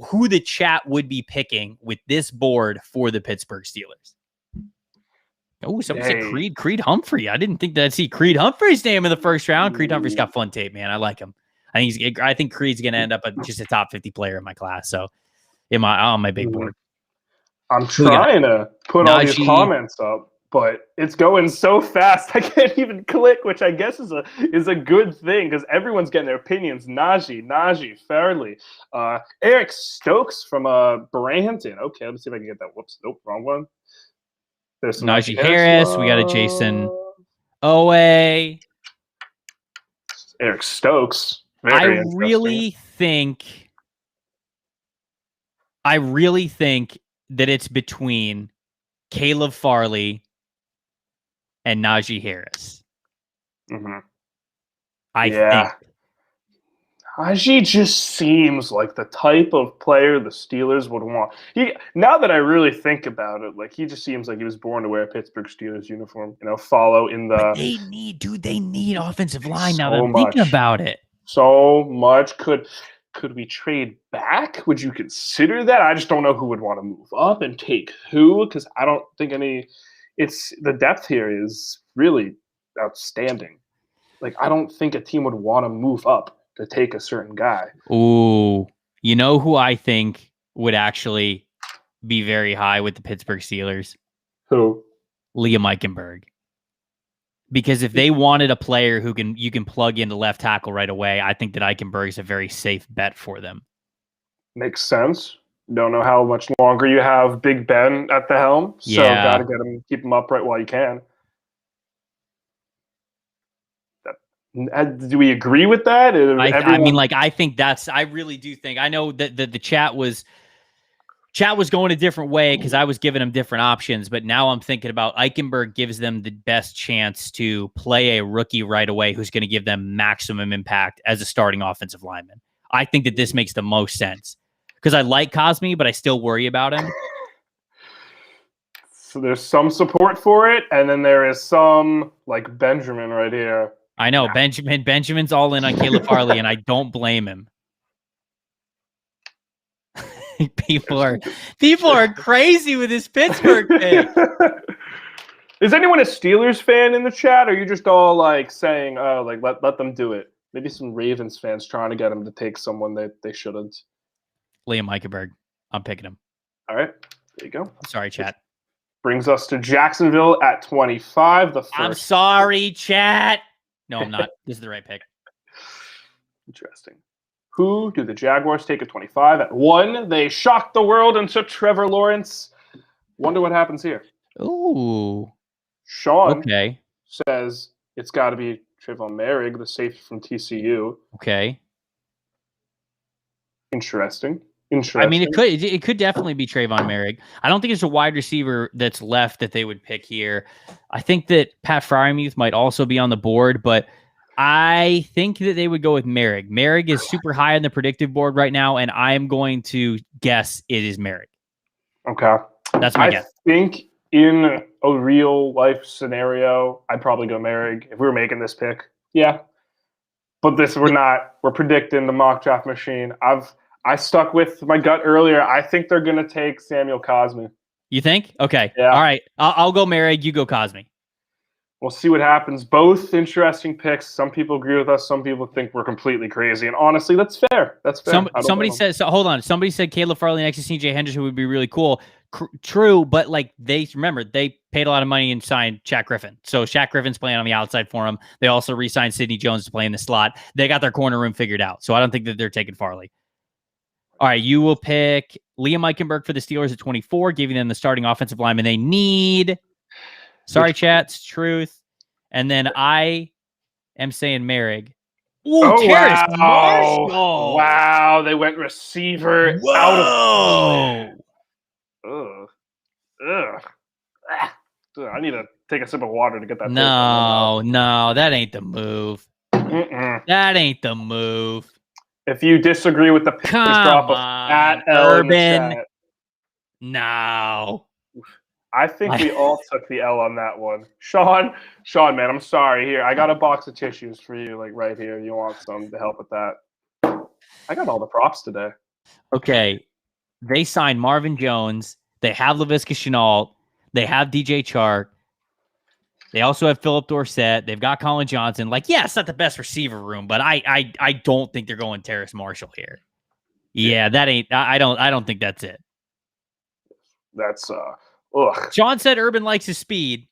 who the chat would be picking with this board for the Pittsburgh Steelers. Oh, somebody said Creed Humphrey. I didn't think that I'd see Creed Humphrey's name in the first round. Creed Humphrey's got fun tape, man. I like him. I think Creed's going to end up just a top 50 player in my class. So on my big board. I'm trying to put all these comments up, but it's going so fast I can't even click, which I guess is a good thing because everyone's getting their opinions. Najee, Fairley, Eric Stokes from Brampton. Okay, let's see if I can get that. Whoops, nope, wrong one. There's some Najee Harris. We got a Jason Owe. Eric Stokes. I really think that it's between Caleb Farley and Najee Harris. Mm-hmm. I think. Najee just seems like the type of player the Steelers would want. Now that I really think about it, like he just seems like he was born to wear a Pittsburgh Steelers uniform. Follow in the. But they need offensive line now that I'm thinking about it. So much. Could we trade back? Would you consider that? I just don't know who would want to move up and take who, because I don't think the depth here is really outstanding. Like, I don't think a team would want to move up to take a certain guy. Ooh, you know who I think would actually be very high with the Pittsburgh Steelers? Who? Liam Eichenberg. Because if they wanted a player who you can plug into left tackle right away, I think that Eichenberg is a very safe bet for them. Makes sense. Don't know how much longer you have Big Ben at the helm, so gotta keep him upright while you can. Do we agree with that? I think I really do think. I know that the chat was going a different way because I was giving them different options, but now I'm thinking about Eichenberg gives them the best chance to play a rookie right away who's going to give them maximum impact as a starting offensive lineman. I think that this makes the most sense because I like Cosme, but I still worry about him. So there's some support for it, and then there is some like Benjamin right here. I know Benjamin's all in on Caleb Farley, and I don't blame him. People are crazy with this Pittsburgh pick. Is anyone a Steelers fan in the chat? Or are you just all like saying, "Oh, like let them do it"? Maybe some Ravens fans trying to get them to take someone that they shouldn't. Liam Eichenberg. I'm picking him. All right, there you go. Sorry, chat. Brings us to Jacksonville at 25. I'm sorry, chat. No, I'm not. This is the right pick. Interesting. Who do the Jaguars take at 25? At 1, they shocked the world and took Trevor Lawrence. Wonder what happens here. Ooh. Sean says it's got to be Trayvon Merrick, the safety from TCU. Okay. Interesting. I mean, it could definitely be Trayvon Merrick. I don't think it's a wide receiver that's left that they would pick here. I think that Pat Freiermuth might also be on the board, but I think that they would go with Merrick. Merrick is super high on the predictive board right now, and I am going to guess it is Merrick. Okay. That's my guess. I think in a real life scenario, I'd probably go Merrick if we were making this pick. Yeah. But we're predicting the mock draft machine. I stuck with my gut earlier. I think they're going to take Samuel Cosme. You think? Okay. Yeah. All right. I'll go Merrick. You go Cosme. We'll see what happens. Both interesting picks. Some people agree with us. Some people think we're completely crazy. And honestly, that's fair. That's fair. Somebody said, so hold on. Somebody said Caleb Farley next to CJ Henderson would be really cool. True, but like they paid a lot of money and signed Shaq Griffin. So Shaq Griffin's playing on the outside for him. They also re-signed Sidney Jones to play in the slot. They got their corner room figured out. So I don't think that they're taking Farley. All right, you will pick Liam Eichenberg for the Steelers at 24, giving them the starting offensive lineman they need. Sorry, chat, it's truth. And then I am saying Merrick. Ooh, Terrace Marshall. Wow, they went receiver out of. Ugh. I need to take a sip of water to get that. No, that ain't the move. That ain't the move. If you disagree with the pick, drop at Urban. No. I think we all took the L on that one. Sean, man, I'm sorry. Here, I got a box of tissues for you, like right here. You want some to help with that? I got all the props today. Okay. They signed Marvin Jones. They have Laviska Shenault. They have DJ Chark. They also have Philip Dorsett. They've got Colin Johnson. Like, yeah, it's not the best receiver room, but I don't think they're going Terrace Marshall here. Yeah, that ain't. I don't think that's it. That's Sean said Urban likes his speed,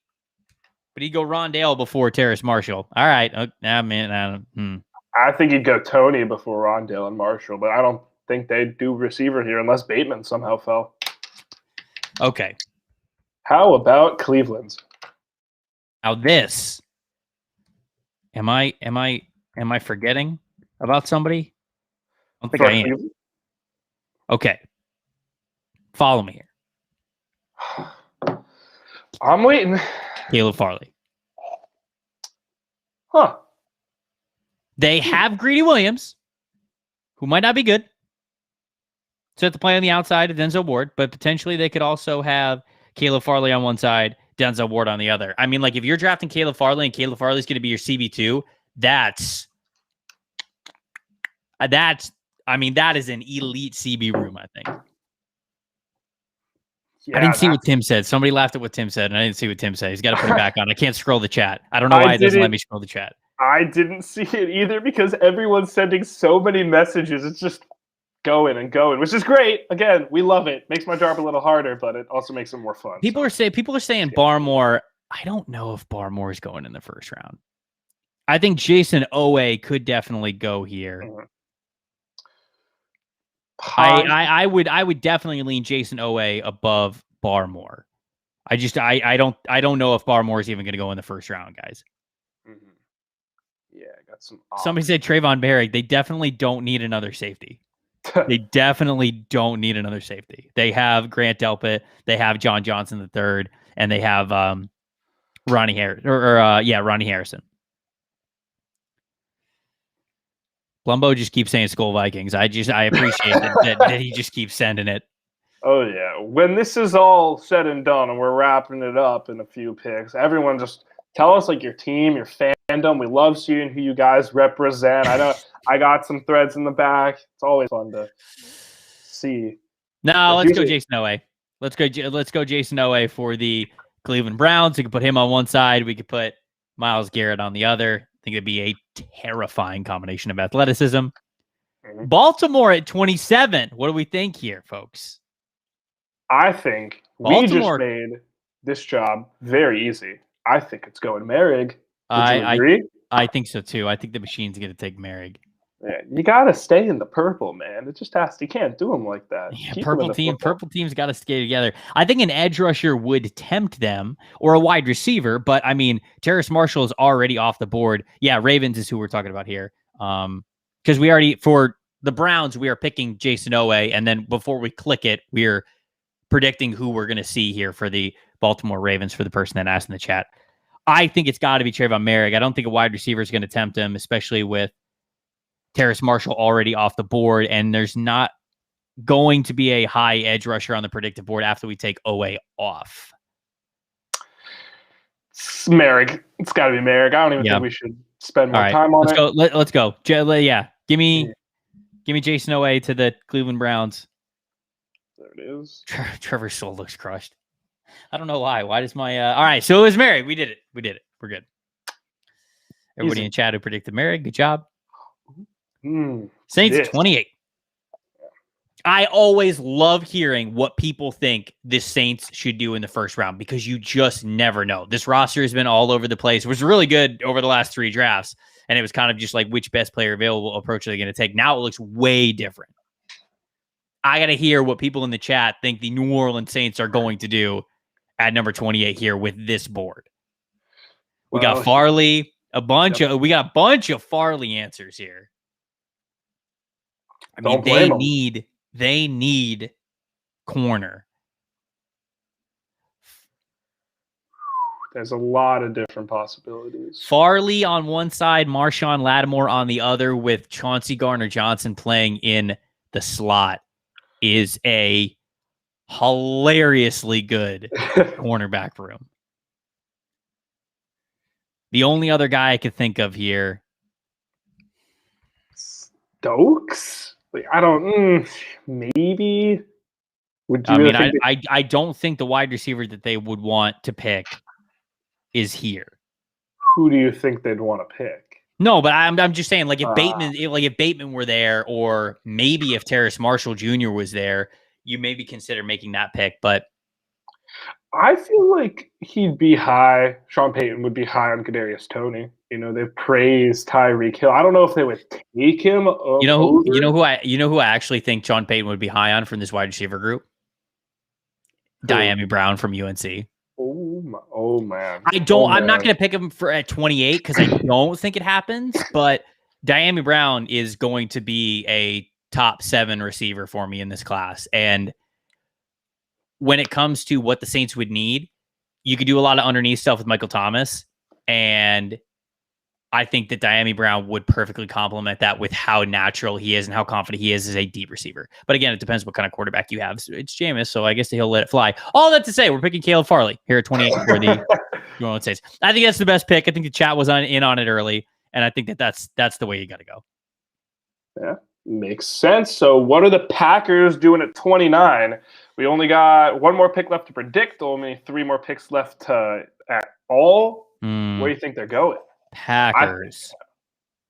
but he'd go Rondale before Terrace Marshall. All right, I think he'd go Tony before Rondale and Marshall, but I don't think they'd do receiver here unless Bateman somehow fell. Okay. How about Cleveland? Now this. Am I forgetting about somebody? I don't think I am. Cleveland? Okay. Follow me here. I'm waiting. Caleb Farley. Huh. They have Greedy Williams, who might not be good. So have to play on the outside of Denzel Ward, but potentially they could also have Caleb Farley on one side, Denzel Ward on the other. I mean, like, if you're drafting Caleb Farley and Caleb Farley's going to be your CB2, that is an elite CB room, I think. Yeah, I didn't see what Tim said. Somebody laughed at what Tim said, and I didn't see what Tim said. He's got to put it back on. I can't scroll the chat. I don't know why it doesn't let me scroll the chat. I didn't see it either because everyone's sending so many messages. It's just going and going, which is great. Again, we love it. Makes my job a little harder, but it also makes it more fun. People are saying Barmore. I don't know if Barmore is going in the first round. I think Jason Owe could definitely go here. Mm-hmm. I would definitely lean Jason Owe above Barmore. I don't know if Barmore is even going to go in the first round, guys. Mm-hmm. Yeah, I got some. Somebody said Trayvon Merrick. They definitely don't need another safety. They definitely don't need another safety. They have Grant Delpit. They have John Johnson III, and they have Ronnie Harrison. Ronnie Harrison. Blumbo just keeps saying Skull Vikings. I appreciate that he just keeps sending it. Oh, yeah. When this is all said and done and we're wrapping it up in a few picks, everyone just tell us, like, your team, your fandom. We love seeing who you guys represent. I know I got some threads in the back. It's always fun to see. No, let's go Jason Owe. Let's go Jason Owe for the Cleveland Browns. We could put him on one side. We could put Myles Garrett on the other. I think it'd be a terrifying combination of athleticism. Mm-hmm. Baltimore at 27. What do we think here, folks? I think Baltimore, we just made this job very easy. I think it's going Merrig. Would you agree? I think so too. I think the machine's going to take Merrig. Yeah, you got to stay in the purple, man. It just has to. You can't do them like that. Yeah, purple team's got to stay together. I think an edge rusher would tempt them, or a wide receiver. But I mean, Terrace Marshall is already off the board. Yeah, Ravens is who we're talking about here. Because we already, for the Browns, we are picking Jason Owe, and then before we click it, we're predicting who we're going to see here for the Baltimore Ravens. For the person that asked in the chat, I think it's got to be Trayvon Merrick. I don't think a wide receiver is going to tempt him, especially with Terrace Marshall already off the board, and there's not going to be a high edge rusher on the predictive board after we take Owe off. It's Merrick. It's got to be Merrick. I don't even think we should spend more time on it. Let's go. Yeah, give me Jason Owe to the Cleveland Browns. There it is. Trevor's soul looks crushed. I don't know why. Why does my all right? So it was Merrick. We did it. We're good. Everybody in chat who predicted Merrick, good job. Saints 28. I always love hearing what people think the Saints should do in the first round because you just never know. This roster has been all over the place. It was really good over the last 3 drafts, and it was kind of just like which best player available approach are they going to take. Now it looks way different. I got to hear what people in the chat think the New Orleans Saints are going to do at number 28 here with this board. We got Farley, we got a bunch of Farley answers here. I mean, they need corner. There's a lot of different possibilities. Farley on one side, Marshawn Lattimore on the other, with Chauncey Gardner-Johnson playing in the slot, is a hilariously good cornerback room. The only other guy I could think of here, Stokes? Like, I don't. Maybe. Would you I really mean, think? I don't think the wide receiver that they would want to pick is here. Who do you think they'd want to pick? No, but I'm just saying, like if Uh, Bateman were there, or maybe if Terrace Marshall Jr. was there, you maybe consider making that pick. But I feel like he'd be high. Sean Payton would be high on Kadarius Toney. You know, they've praised Tyreek Hill. I don't know if they would take him over. you know who I actually think Sean Payton would be high on from this wide receiver group? Diami Brown from UNC. Oh man. I'm not going to pick him for at 28 because I don't think it happens. But Diami Brown is going to be a top 7 receiver for me in this class. And when it comes to what the Saints would need, you could do a lot of underneath stuff with Michael Thomas. And I think that Diami Brown would perfectly complement that with how natural he is and how confident he is as a deep receiver. But again, it depends what kind of quarterback you have. So it's Jameis, so I guess he'll let it fly. All that to say, we're picking Caleb Farley here at 28 for the New Orleans Saints. I think that's the best pick. I think the chat was in on it early, and I think that's the way you got to go. Yeah, makes sense. So what are the Packers doing at 29? We only got one more pick left to predict. Only 3 more picks left at all. Where do you think they're going? Packers.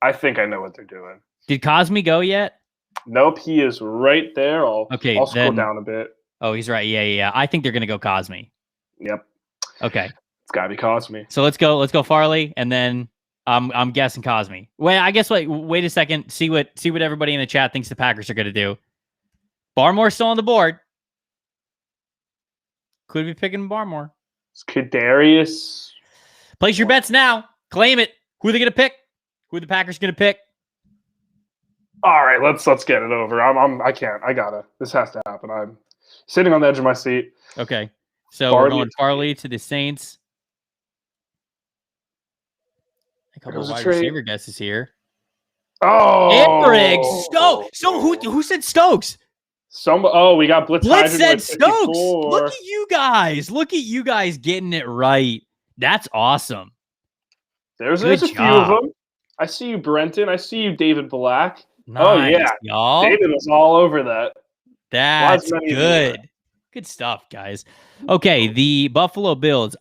I think I know what they're doing. Did Cosme go yet? Nope, he is right there. I'll scroll then, down a bit. Oh, he's right. Yeah. I think they're going to go Cosme. Yep. Okay. It's got to be Cosme. So let's go Farley, and then I'm guessing Cosme. Wait, I guess wait a second. See what everybody in the chat thinks the Packers are going to do. Barmore's still on the board. Could be picking Barmore. It's Kadarius. Place your bets now. Claim it. Who are they going to pick? Who are the Packers going to pick? All right, let's get it over. I can't. I gotta. This has to happen. I'm sitting on the edge of my seat. Okay. So we're going Farley to the Saints. A couple of wide receiver guesses here. Oh, Briggs. Stokes. So who said Stokes? We got Blitz said Stokes. Look at you guys. Look at you guys getting it right. That's awesome. There's a few of them. I see you, Brenton. I see you, David Black. Nice, oh yeah, y'all. David was all over that. That's good. Good stuff, guys. Okay, the Buffalo Bills.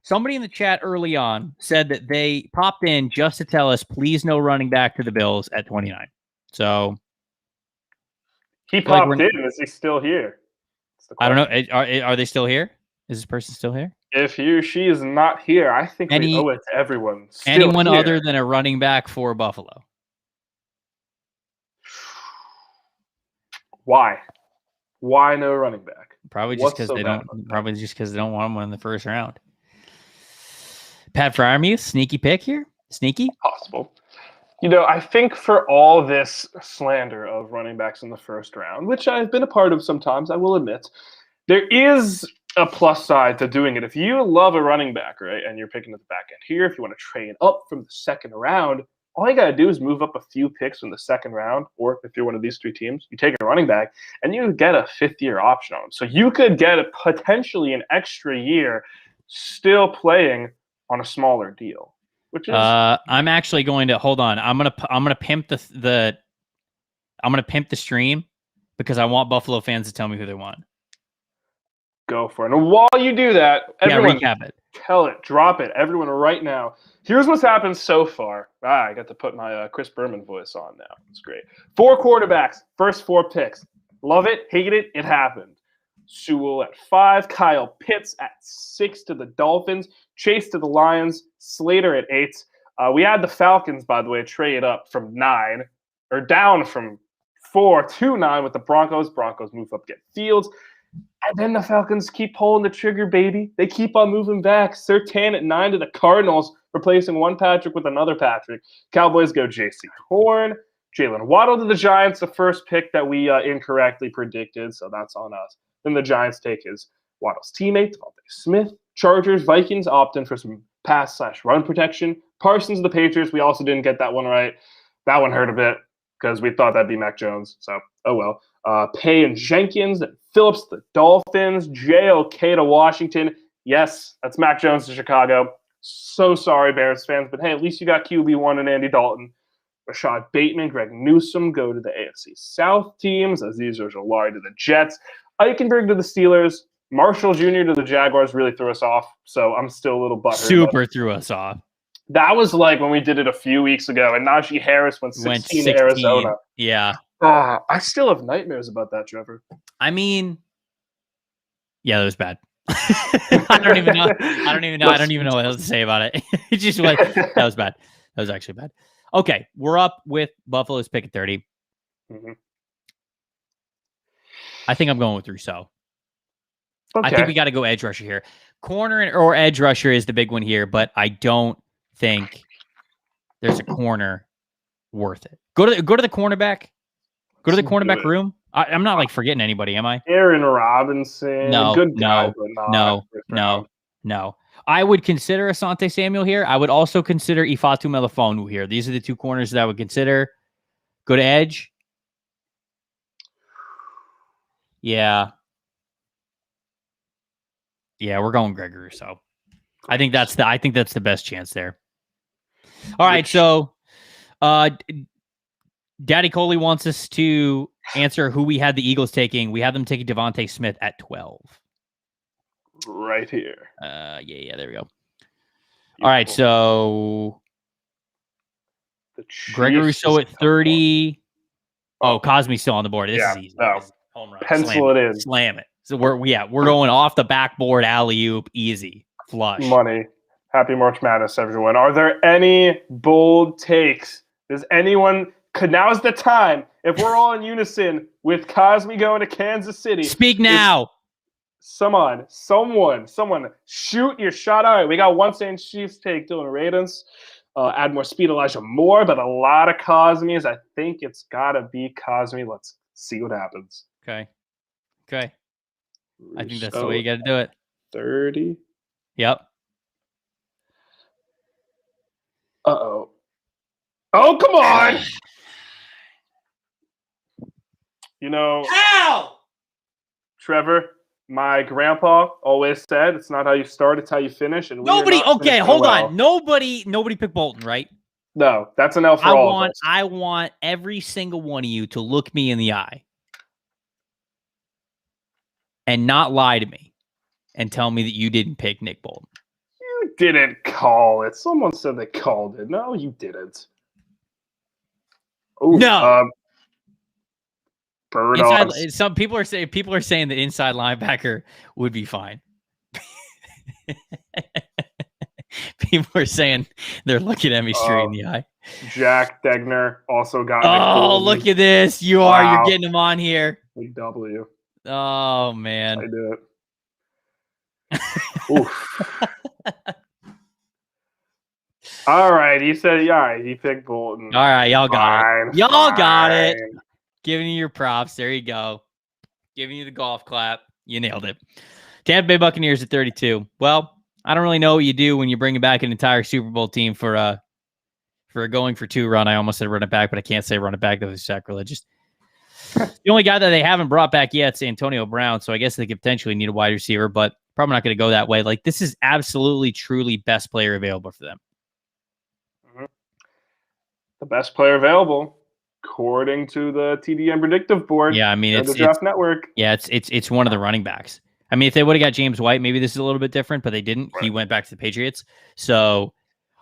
Somebody in the chat early on said that they popped in just to tell us, please no running back to the Bills at 29. So he popped in. Is he still here? I don't know. Are they still here? Is this person still here? If he or she is not here, I think we owe it to everyone. Anyone other than a running back for Buffalo? Why? Why no running back? Probably just because they don't. Probably just because they don't want him in the first round. Pat Freiermuth, sneaky pick here. Sneaky, possible. You know, I think for all this slander of running backs in the first round, which I've been a part of sometimes, I will admit, there is a plus side to doing it. If you love a running back, right, and you're picking at the back end here, if you want to trade up from the second round, all you got to do is move up a few picks in the second round, or if you're one of these 3 teams, you take a running back, and you get a 5th-year option on him. So you could get potentially an extra year still playing on a smaller deal. Which is I'm actually going to hold on. I'm gonna pimp the stream because I want Buffalo fans to tell me who they want. Go for it. And while you do that, everyone recap it. Tell it. Drop it. Everyone right now. Here's what's happened so far. I got to put my Chris Berman voice on now. It's great. 4 quarterbacks, first 4 picks. Love it, hate it, it happened. Sewell at 5, Kyle Pitts at 6 to the Dolphins, Chase to the Lions, Slater at 8. We had the Falcons, by the way, trade up from 9, or down from 4 to 9 with the Broncos. Broncos move up, get Fields. And then the Falcons keep pulling the trigger, baby. They keep on moving back. Surtain at 9 to the Cardinals, replacing one Patrick with another Patrick. Cowboys go J.C. Horn. Jalen Waddle to the Giants, the first pick that we incorrectly predicted, so that's on us. Then the Giants take his Waddle's teammate, Devontae Smith. Chargers, Vikings opt in for some pass/run protection. Parsons to the Patriots. We also didn't get that one right. That one hurt a bit because we thought that'd be Mac Jones. So, oh well. Pay and Jenkins, and Phillips to the Dolphins. JOK to Washington. Yes, that's Mac Jones to Chicago. So sorry, Bears fans, but hey, at least you got QB1 and Andy Dalton. Rashad Bateman, Greg Newsome go to the AFC South teams. Azeez Ojulari to the Jets. Eichenberg to the Steelers. Marshall Jr. to the Jaguars really threw us off, so I'm still a little butthurt. Super threw us off. That was like when we did it a few weeks ago, and Najee Harris went 16 to Arizona. Yeah. I still have nightmares about that, Trevor. I mean, yeah, that was bad. I don't even know. I don't even know what else to say about it. It just was, that was bad. That was actually bad. Okay, we're up with Buffalo's pick at 30. Mm-hmm. I think I'm going with Rousseau. Okay. I think we got to go edge rusher here. Corner or edge rusher is the big one here, but I don't think there's a corner worth it. Go to the cornerback. Go to the cornerback room. I'm not like forgetting anybody, am I? Aaron Robinson. No, good guy, but not no. I would consider Asante Samuel here. I would also consider Ifeatu Melifonwu here. These are the two corners that I would consider. Go to edge. Yeah. Yeah, we're going Greg Rousseau. I think that's the best chance there. All right, so Daddy Coley wants us to answer who we had the Eagles taking. We have them taking Devontae Smith at 12. Right here. Yeah, there we go. All right, so Greg Rousseau at 30. Oh, Cosme's still on the board. This is easy. No. This is home run. Pencil it in. Slam it. So we're going off the backboard, alley-oop, easy, flush. Money. Happy March Madness, everyone. Are there any bold takes? Does anyone? Now's the time. If we're all in unison with Cosme going to Kansas City, speak now. Someone, shoot your shot. All right, we got one saying Chiefs take Dylan Ravens. Add more speed, Elijah Moore, but a lot of Cosmes. I think it's got to be Cosme. Let's see what happens. Okay. I think that's the way you got to do it. 30. Yep. Uh-oh. Oh, come on. You know, How? Trevor, my grandpa always said, it's not how you start, it's how you finish. And nobody, okay, hold on. Nobody picked Bolton, right? No, that's an L for all of us. I want every single one of you to look me in the eye and not lie to me and tell me that you didn't pick Nick Bolton. You didn't call it. Someone said they called it. No, you didn't. Ooh, no. Some people are saying that inside linebacker would be fine. People are saying they're looking at me straight in the eye. Jack Degner also got. Oh, look at this! You're getting him on here. Big W. Oh man, I do it. Oof. All right, he said. All right, he picked Bolton. All right, y'all got it. Y'all got it. Giving you your props. There you go. Giving you the golf clap. You nailed it. Tampa Bay Buccaneers at 32. Well, I don't really know what you do when you're bringing back an entire Super Bowl team for a going for two run. I almost said run it back, but I can't say run it back. That was sacrilegious. The only guy that they haven't brought back yet is Antonio Brown, so I guess they could potentially need a wide receiver, but probably not going to go that way. Like, this is absolutely, truly best player available for them. Mm-hmm. The best player available, according to the TDM predictive board. Yeah, I mean, it's the Draft Network. Yeah, it's one of the running backs. I mean, if they would have got James White, maybe this is a little bit different, but they didn't. Right. He went back to the Patriots. So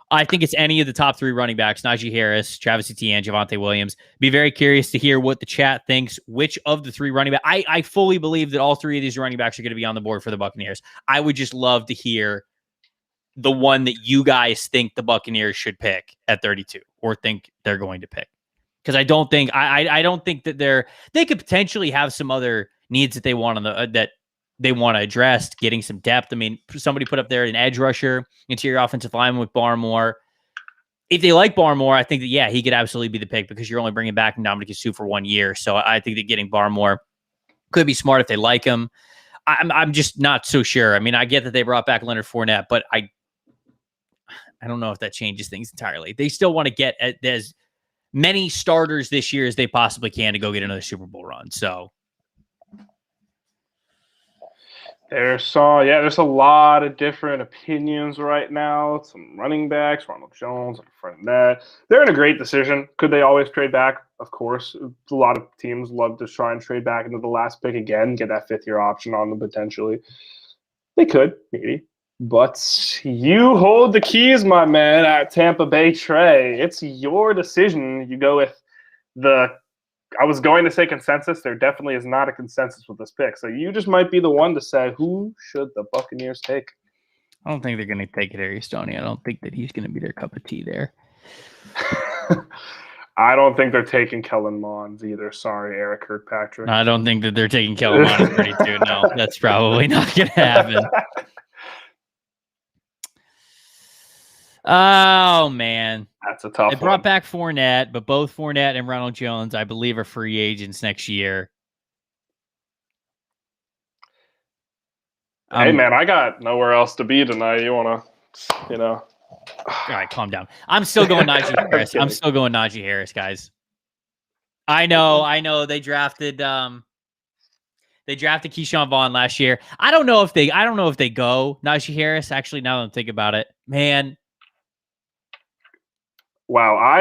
I think it's any of the top three running backs, Najee Harris, Travis Etienne, Javonte Williams. Be very curious to hear what the chat thinks, which of the three running backs. I fully believe that all three of these running backs are going to be on the board for the Buccaneers. I would just love to hear the one that you guys think the Buccaneers should pick at 32 or think they're going to pick. Because I don't think that they could potentially have some other needs that they want on that they want to address, getting some depth. I mean, somebody put up there an edge rusher, interior offensive lineman with Barmore. If they like Barmore, I think that, yeah, he could absolutely be the pick because you're only bringing back Ndamukong Suh for 1 year. So I think that getting Barmore could be smart if they like him. I'm just not so sure. I mean, I get that they brought back Leonard Fournette, but I don't know if that changes things entirely. They still want to get as many starters this year as they possibly can to go get another Super Bowl run. So There's a lot of different opinions right now. Some running backs, Ronald Jones, Fournette. They're in a great decision. Could they always trade back? Of course. A lot of teams love to try and trade back into the last pick again, get that fifth-year option on them potentially. They could, maybe. But you hold the keys, my man, at Tampa Bay, Trey. It's your decision. You go with I was going to say consensus. There definitely is not a consensus with this pick. So you just might be the one to say, who should the Buccaneers take? I don't think they're going to take Kadarius Toney. I don't think that he's going to be their cup of tea there. I don't think they're taking Kellen Mond either. Sorry, Eric Kirkpatrick. I don't think that they're taking Kellen Mond at 32. No, that's probably not going to happen. Oh, man. That's a tough They brought back Fournette, but both Fournette and Ronald Jones, I believe, are free agents next year. Hey, man, I got nowhere else to be tonight. You want to, All right, calm down. I'm still going Najee Harris. I'm still going Najee Harris, guys. I know. They drafted Keyshawn Vaughn last year. I don't know if they go Najee Harris. Actually, now that I'm thinking about it, man. Wow,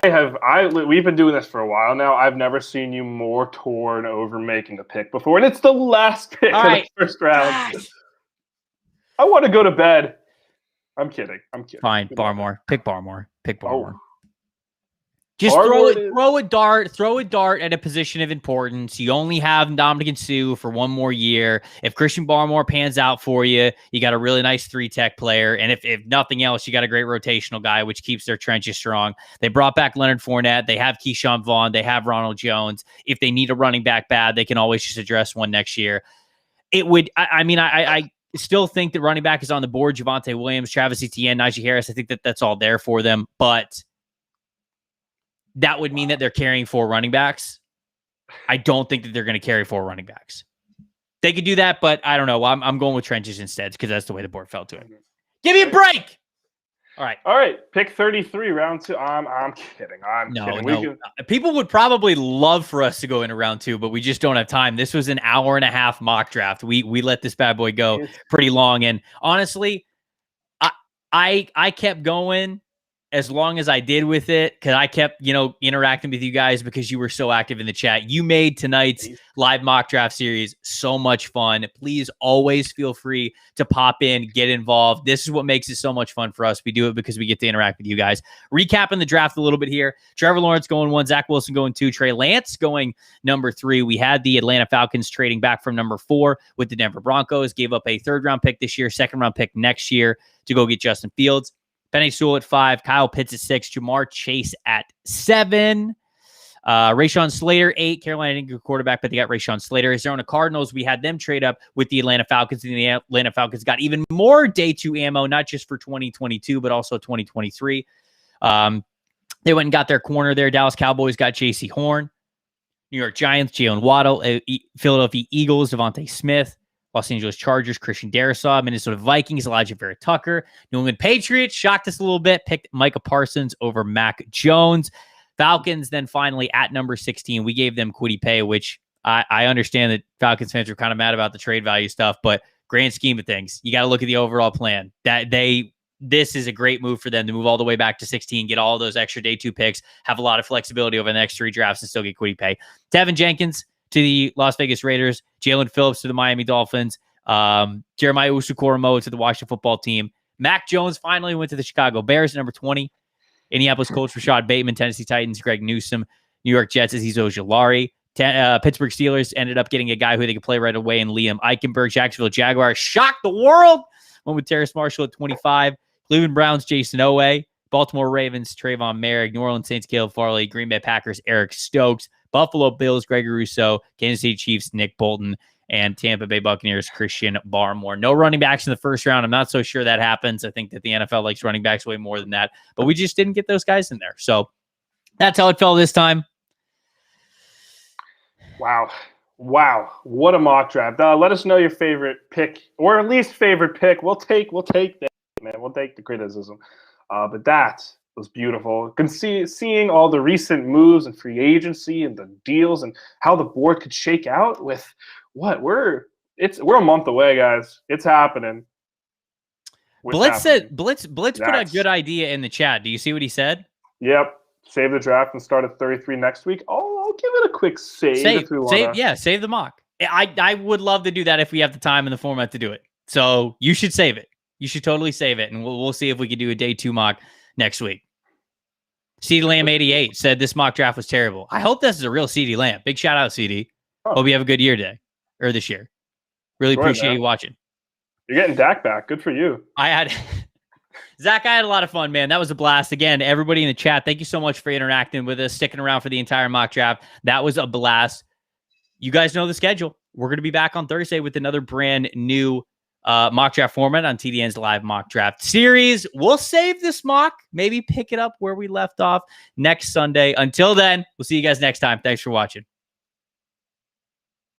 we've been doing this for a while now. I've never seen you more torn over making a pick before, and it's the last pick of the first round. Gosh. I want to go to bed. I'm kidding. Fine, Barmore. Pick Barmore. Oh. Just throw a dart at a position of importance. You only have Ndamukong Suh for one more year. If Christian Barmore pans out for you, you got a really nice 3-tech player. And if nothing else, you got a great rotational guy, which keeps their trenches strong. They brought back Leonard Fournette. They have Keyshawn Vaughn. They have Ronald Jones. If they need a running back bad, they can always just address one next year. I still think that running back is on the board. Javonte Williams, Travis Etienne, Najee Harris. I think that's all there for them. But that would mean that they're carrying 4 running backs. I don't think that they're going to carry 4 running backs. They could do that, but I don't know. I'm going with trenches instead because that's the way the board fell to it. Give me a break. All right. Pick 33, round 2. I'm kidding. I'm kidding. No. People would probably love for us to go into round 2, but we just don't have time. This was an hour and a half mock draft. We let this bad boy go pretty long, and honestly, I kept going as long as I did with it, because I kept, interacting with you guys because you were so active in the chat. You made tonight's live mock draft series so much fun. Please always feel free to pop in, get involved. This is what makes it so much fun for us. We do it because we get to interact with you guys. Recapping the draft a little bit here. Trevor Lawrence going 1, Zach Wilson going 2, Trey Lance going number 3. We had the Atlanta Falcons trading back from number 4 with the Denver Broncos, gave up a 3rd-round pick this year, 2nd-round pick next year to go get Justin Fields. Penei Sewell at 5, Kyle Pitts at 6, Jamar Chase at 7, Rashawn Slater 8. Carolina didn't get quarterback, but they got Rashawn Slater. Arizona Cardinals, we had them trade up with the Atlanta Falcons, and the Atlanta Falcons got even more day 2 ammo, not just for 2022, but also 2023. They went and got their corner there. Dallas Cowboys got J.C. Horn. New York Giants, Jalen Waddle. Philadelphia Eagles, Devontae Smith. Los Angeles Chargers, Christian Darrisaw. Minnesota Vikings, Elijah Vera Tucker. New England Patriots shocked us a little bit, picked Micah Parsons over Mac Jones. Falcons, then finally at number 16, we gave them Kwity Paye, which I understand that Falcons fans are kind of mad about the trade value stuff, but grand scheme of things, you got to look at the overall plan. This is a great move for them to move all the way back to 16, get all those extra day 2 picks, have a lot of flexibility over the next 3 drafts, and still get Kwity Paye. Tevin Jenkins to the Las Vegas Raiders, Jalen Phillips to the Miami Dolphins, Jeremiah Owusu-Koramoah to the Washington Football Team. Mac Jones finally went to the Chicago Bears, number 20. Indianapolis Colts, Rashad Bateman. Tennessee Titans, Greg Newsome. New York Jets, Azeez Ojulari. Pittsburgh Steelers ended up getting a guy who they could play right away in Liam Eichenberg. Jacksonville Jaguars shocked the world. Went with Terrace Marshall at 25. Cleveland Browns, Jason Owe. Baltimore Ravens, Trayvon Merrick. New Orleans Saints, Caleb Farley. Green Bay Packers, Eric Stokes. Buffalo Bills, Gregory Rousseau. Kansas City Chiefs, Nick Bolton. And Tampa Bay Buccaneers, Christian Barmore. No running backs in the first round. I'm not so sure that happens. I think that the NFL likes running backs way more than that. But we just didn't get those guys in there. So that's how it fell this time. Wow. What a mock draft. Let us know your favorite pick or least favorite pick. We'll take that, man. We'll take the criticism. But that was beautiful. Seeing all the recent moves and free agency and the deals and how the board could shake out with what we're we're a month away, guys. It's happening. Blitz put a good idea in the chat. Do you see what he said? Yep. Save the draft and start at 33 next week. Oh, I'll give it a quick save if we want to. Save the mock. I would love to do that if we have the time and the format to do it. So you should save it. You should totally save it, and we'll see if we can do a day 2 mock next week. CD Lamb 88 said this mock draft was terrible. I hope this is a real CD Lamb. Big shout out, CD. Hope you have a good year today or this year. Really appreciate you watching. You're getting Dak back. Good for you. Zach, I had a lot of fun, man. That was a blast. Again, everybody in the chat, thank you so much for interacting with us, sticking around for the entire mock draft. That was a blast. You guys know the schedule. We're going to be back on Thursday with another brand new mock draft format on TDN's live mock draft series. We'll save this mock, maybe pick it up where we left off next Sunday. Until then, we'll see you guys next time. Thanks for watching.